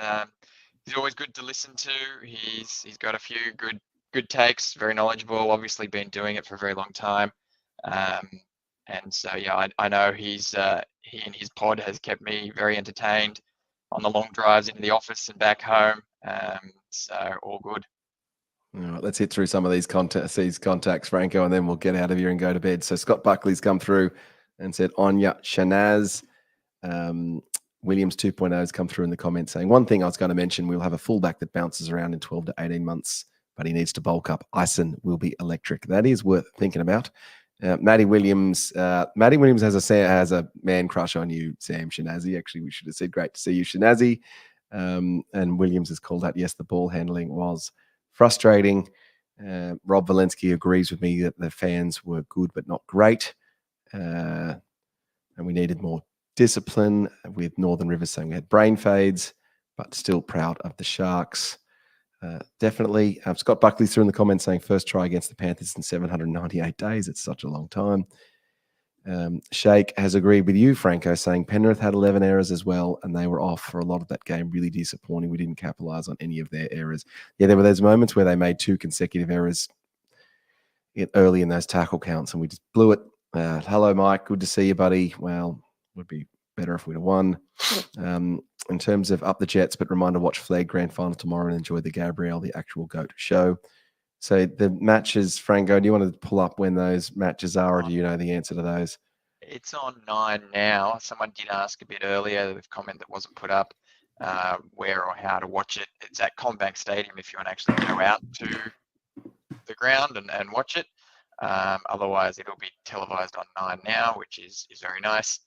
[SPEAKER 3] always good to listen to. He's got a few good takes, very knowledgeable, obviously been doing it for a very long time. And so, I know he and his pod has kept me very entertained on the long drives into the office and back home. So all good.
[SPEAKER 2] All right, let's hit through some of these contacts, Franco, and then we'll get out of here and go to bed. So Scott Buckley's come through and said, Anya Shanaz. Williams 2.0 has come through in the comments saying, one thing I was going to mention, we'll have a fullback that bounces around in 12 to 18 months, but he needs to bulk up. Ison will be electric. That is worth thinking about. Matty Williams has a man crush on you, Sam Shinazi. Actually, we should have said great to see you, Shinazi. And Williams has called out, yes, the ball handling was frustrating. Rob Valensky agrees with me that the fans were good but not great. And we needed more discipline, with Northern Rivers saying we had brain fades, but still proud of the Sharks. Definitely. Scott Buckley's through in the comments saying first try against the Panthers in 798 days. It's such a long time. Shake has agreed with you, Franco, saying Penrith had 11 errors as well, and they were off for a lot of that game. Really disappointing. We didn't capitalise on any of their errors. Yeah, there were those moments where they made 2 consecutive errors early in those tackle counts, and we just blew it. Hello, Mike. Good to see you, buddy. Well, would be better if we'd have won. In terms of up the Jets, but reminder, watch Flag Grand Final tomorrow and enjoy the Gabrielle, the actual GOAT show. So the matches, Franco, do you want to pull up when those matches are, or do you know the answer to those?
[SPEAKER 3] It's on 9 now. Someone did ask a bit earlier, the comment that wasn't put up, where or how to watch it. It's at Combank Stadium if you want to actually go out to the ground and watch it. Otherwise, it'll be televised on 9 now, which is very nice.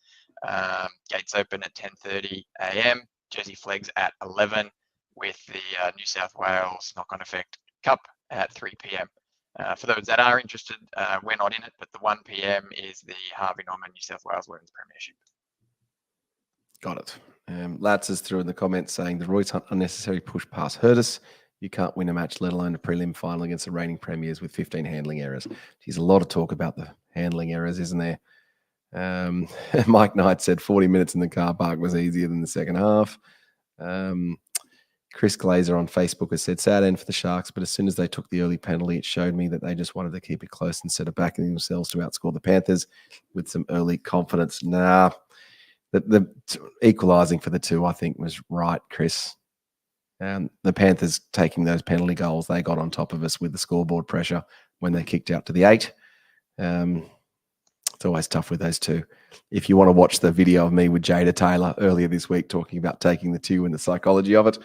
[SPEAKER 3] Gates open at 10:30 a.m. Jersey Flags at 11, with the New South Wales knock-on effect Cup at 3 p.m. For those that are interested, we're not in it, but the 1 p.m. is the Harvey Norman New South Wales Women's Premiership.
[SPEAKER 2] Got it. Lats is through in the comments saying the Royce Hunt unnecessary push pass hurt us. You can't win a match, let alone a prelim final against the reigning premiers with 15 handling errors. There's a lot of talk about the handling errors, isn't there? Mike Knight said 40 minutes in the car park was easier than the second half. Chris Glazer on Facebook has said, sad end for the Sharks, but as soon as they took the early penalty, it showed me that they just wanted to keep it close instead of backing themselves to outscore the Panthers with some early confidence. Nah, the equalising for the 2, I think, was right, Chris. The Panthers taking those penalty goals, they got on top of us with the scoreboard pressure when they kicked out to the 8. It's always tough with those 2. If you want to watch the video of me with Jada Taylor earlier this week talking about taking the 2 and the psychology of it,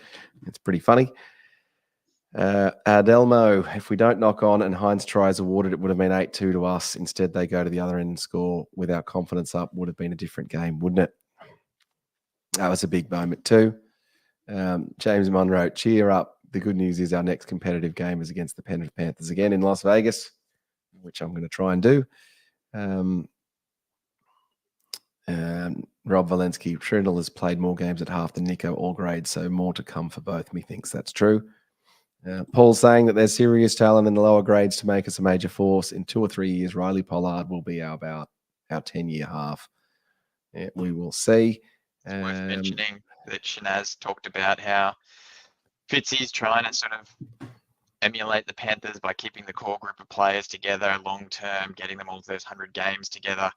[SPEAKER 2] it's pretty funny. Adelmo, if we don't knock on and Hines tries awarded, it would have been 8-2 to us. Instead, they go to the other end and score with our confidence up. Would have been a different game, wouldn't it? That was a big moment too. James Munro, cheer up. The good news is our next competitive game is against the Penrith Panthers again in Las Vegas, which I'm going to try and do. Rob Valensky, Trindle has played more games at half than Nico, all grades, so more to come for both. Methinks that's true. Paul's saying that there's serious talent in the lower grades to make us a major force. In 2 or 3 years, Riley Pollard will be our 10-year half. Yeah, we will see.
[SPEAKER 3] It's worth mentioning that Shanaz talked about how Fitzy's trying to sort of emulate the Panthers by keeping the core group of players together long term, getting them all those 100 games together.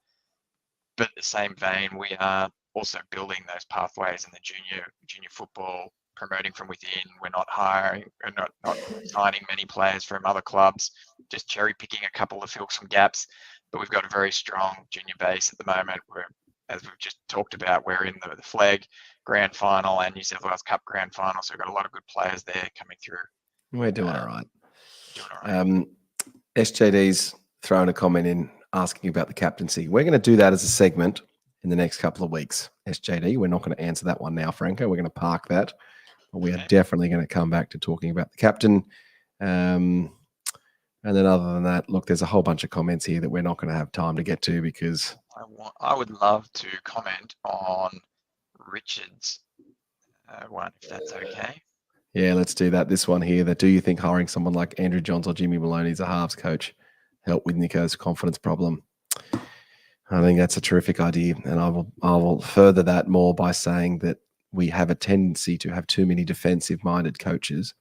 [SPEAKER 3] But in the same vein, we are also building those pathways in the junior football, promoting from within. We're not hiring, we're not signing many players from other clubs, just cherry picking a couple to fill some gaps. But we've got a very strong junior base at the moment. As we've just talked about, we're in the Flag Grand Final and New South Wales Cup Grand Final, so we've got a lot of good players there coming through.
[SPEAKER 2] We're doing all right. SJD's throwing a comment in asking about the captaincy. We're going to do that as a segment in the next couple of weeks. SJD, we're not going to answer that one now, Franco. We're going to park that. But we are definitely going to come back to talking about the captain. And then other than that, look, there's a whole bunch of comments here that we're not going to have time to get to because
[SPEAKER 3] I would love to comment on Richard's one, if that's okay.
[SPEAKER 2] Yeah, let's do that. This one here, that do you think hiring someone like Andrew Johns or Jimmy Maloney as a halves coach help with Nico's confidence problem? I think that's a terrific idea. And I will further that more by saying that we have a tendency to have too many defensive-minded coaches.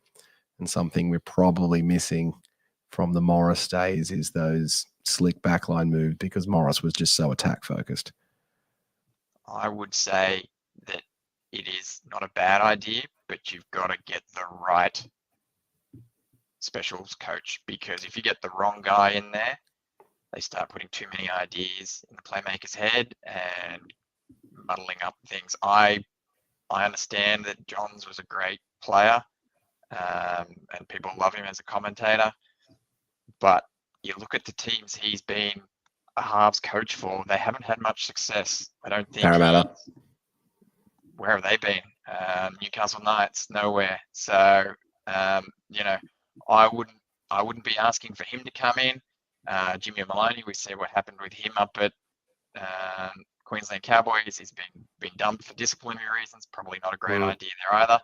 [SPEAKER 2] And something we're probably missing from the Morris days is those slick backline moves, because Morris was just so attack-focused.
[SPEAKER 3] I would say that it is not a bad idea, but you've got to get the right specials coach, because if you get the wrong guy in there, they start putting too many ideas in the playmaker's head and muddling up things. I understand that Johns was a great player and people love him as a commentator, but you look at the teams he's been a halves coach for, they haven't had much success. I don't think.
[SPEAKER 2] Parramatta.
[SPEAKER 3] Where have they been? Newcastle Knights, nowhere. So, you know, I wouldn't be asking for him to come in. Jimmy Maloney, we see what happened with him up at Queensland Cowboys. He's been dumped for disciplinary reasons. Probably not a great idea there either.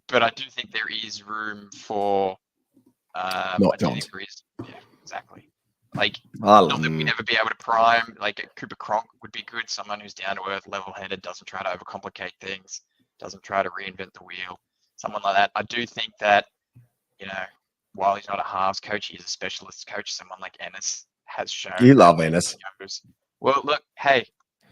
[SPEAKER 3] But I do think there is room for
[SPEAKER 2] Not Johns.
[SPEAKER 3] Yeah, exactly. Like,
[SPEAKER 2] I'll-
[SPEAKER 3] not that we'd never be able to prime. Like a Cooper Cronk would be good. Someone who's down to earth, level-headed, doesn't try to overcomplicate things, doesn't try to reinvent the wheel. Someone like that. I do think that, you know, while he's not a halves coach, he's a specialist coach. Someone like Ennis has shown.
[SPEAKER 2] You love Ennis.
[SPEAKER 3] Well, look, hey,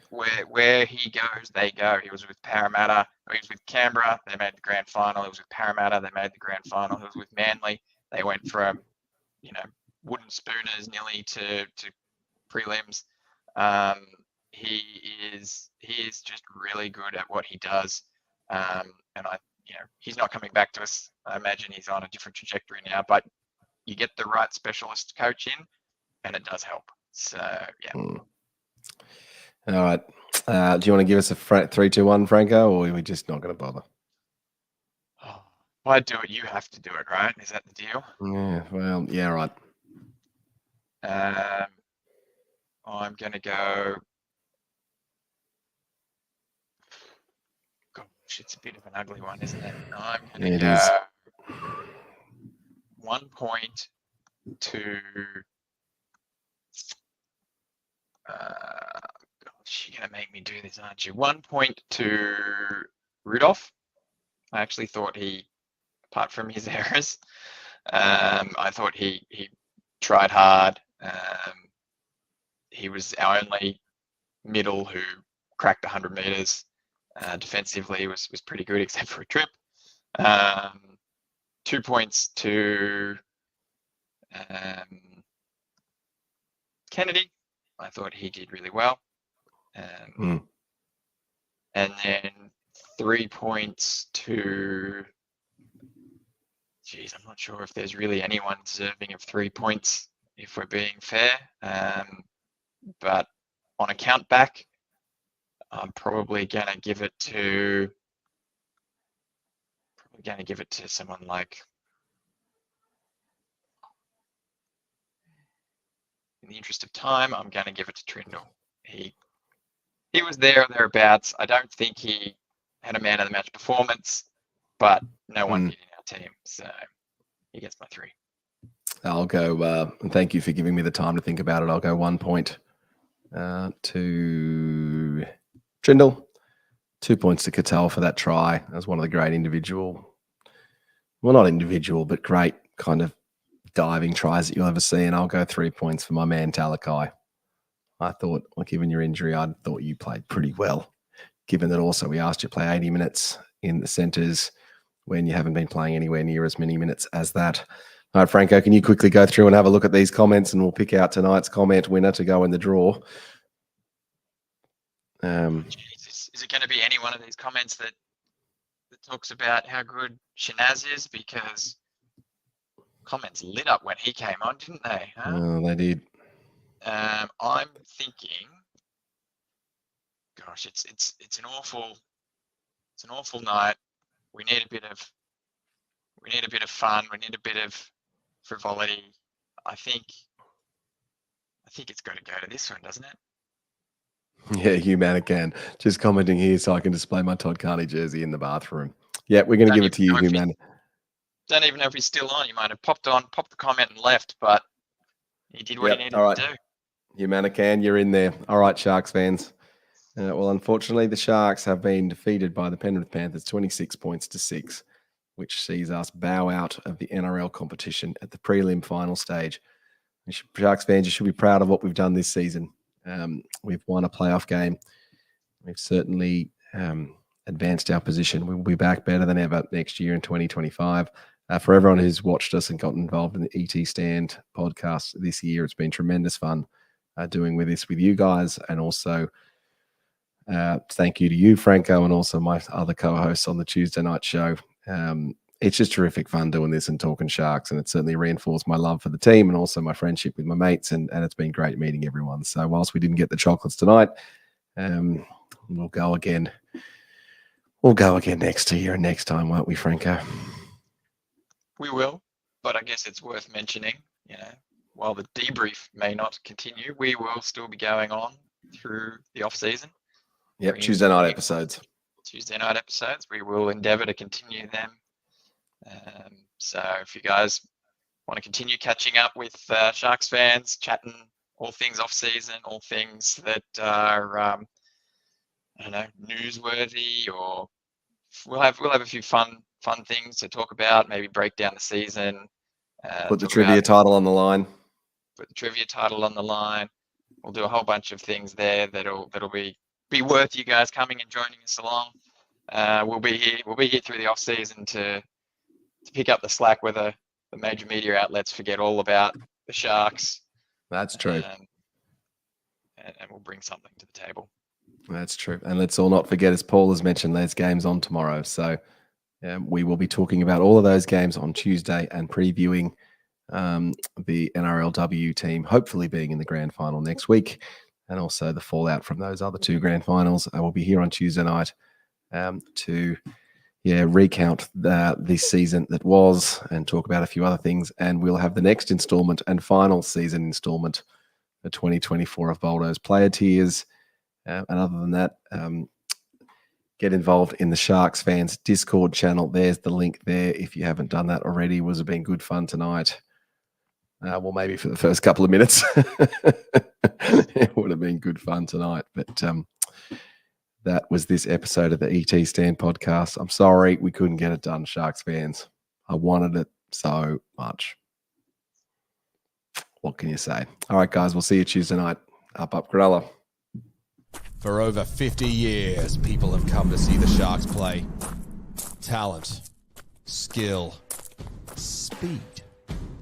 [SPEAKER 3] where he goes, they go. He was with Parramatta. He was with Canberra. They made the grand final. He was with Parramatta. They made the grand final. He was with Manly. They went from, you know, wooden spooners nearly to prelims. He is just really good at what he does. And he's not coming back to us. I imagine he's on a different trajectory now, but you get the right specialist coach in and it does help. So, yeah.
[SPEAKER 2] All right. Do you want to give us a 3-2-1, Franco, or are we just not going to bother?
[SPEAKER 3] Oh, if I do it, you have to do it, right? Is that the deal?
[SPEAKER 2] Yeah, well, yeah, right.
[SPEAKER 3] I'm going to go. Gosh, it's a bit of an ugly one, isn't it? I'm going to go 1 point to. Gosh, you're going to make me do this, aren't you? 1 point to Rudolph. I actually thought he, apart from his errors, I thought he tried hard. He was our only middle who cracked 100 meters. Defensively was pretty good except for a trip. 2 points to Kennedy. I thought he did really well. And then 3 points to, geez, I'm not sure if there's really anyone deserving of 3 points, if we're being fair. But on a count back, I'm probably going to give it to someone like, in the interest of time, I'm going to give it to Trindle. He was there or thereabouts. I don't think he had a man of the match performance, but no one did in our team. So he gets my 3.
[SPEAKER 2] I'll go, and thank you for giving me the time to think about it. I'll go 1 point to Trindle, 2 points to Cattell for that try. As one of the great individual, well, not individual, but great kind of diving tries that you'll ever see. And I'll go 3 points for my man Talakai. I thought, well, given your injury, I thought you played pretty well, given that also we asked you to play 80 minutes in the centres when you haven't been playing anywhere near as many minutes as that. All right, Franco, can you quickly go through and have a look at these comments, and we'll pick out tonight's comment winner to go in the draw.
[SPEAKER 3] Jesus, is it going to be any one of these comments that talks about how good Shanaz is? Because comments lit up when he came on, didn't they? Huh?
[SPEAKER 2] Oh, they did.
[SPEAKER 3] I'm thinking, gosh, it's an awful night. We need a bit of fun. We need a bit of frivolity. I think it's got to go to this one, doesn't it?
[SPEAKER 2] Yeah, Hugh Manican just commenting here so I can display my Todd Carney jersey in the bathroom. Yeah, we're going to give it to you, Hugh Man.
[SPEAKER 3] Don't even know if he's still on. You might have popped the comment and left, but he did what he needed to do.
[SPEAKER 2] Hugh Manican, you're in there. All right, Sharks fans. Well, unfortunately, the Sharks have been defeated by the Penrith Panthers 26 points to 6, which sees us bow out of the NRL competition at the prelim final stage. Sharks fans, you should be proud of what we've done this season. We've won a playoff game. We've certainly advanced our position. We'll be back better than ever next year in 2025. For everyone who's watched us and gotten involved in the ET Stand podcast this year, it's been tremendous fun doing this with you guys. And also thank you to you, Franco, and also my other co-hosts on the Tuesday night show. It's just terrific fun doing this and talking Sharks, and it certainly reinforced my love for the team and also my friendship with my mates, and it's been great meeting everyone. So whilst we didn't get the chocolates tonight, we'll go again We'll go again next year and next time, won't we, Franco?
[SPEAKER 3] We will, but I guess it's worth mentioning, while the debrief may not continue, we will still be going on through the off season.
[SPEAKER 2] Yep, Tuesday night episodes.
[SPEAKER 3] Tuesday night episodes. We will endeavour to continue them. So if you guys want to continue catching up with Sharks fans, chatting all things off season, all things that are newsworthy, or we'll have a few fun things to talk about. Maybe break down the season.
[SPEAKER 2] Put the trivia title on the line.
[SPEAKER 3] Put the trivia title on the line. We'll do a whole bunch of things there that'll be worth you guys coming and joining us along. We'll be here through the off season to pick up the slack where the major media outlets forget all about the Sharks.
[SPEAKER 2] That's true.
[SPEAKER 3] And we'll bring something to the table.
[SPEAKER 2] That's true. And let's all not forget, as Paul has mentioned, there's games on tomorrow. So we will be talking about all of those games on Tuesday and previewing the NRLW team hopefully being in the grand final next week, and also the fallout from those other two grand finals. I will be here on Tuesday night to recount this season that was and talk about a few other things. And we'll have the next installment and final season installment for 2024 of Boldo's player tiers. And other than that, get involved in the Sharks fans Discord channel. There's the link there. If you haven't done that already, it was been good fun tonight. Well, maybe for the first couple of minutes, it would have been good fun tonight. But that was this episode of the ET Stand podcast. I'm sorry we couldn't get it done, Sharks fans. I wanted it so much. What can you say? All right, guys, we'll see you Tuesday night. Up, Granola.
[SPEAKER 1] For over 50 years, people have come to see the Sharks play. Talent, skill, speed,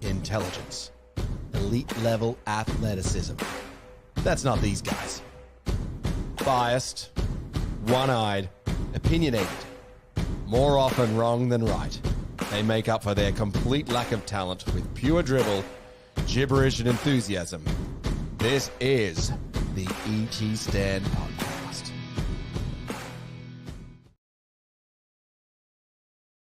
[SPEAKER 1] intelligence, elite level athleticism. That's not these guys. Biased, one-eyed, opinionated, more often wrong than right. They make up for their complete lack of talent with pure dribble, gibberish, and enthusiasm. This is the ET Stand Podcast.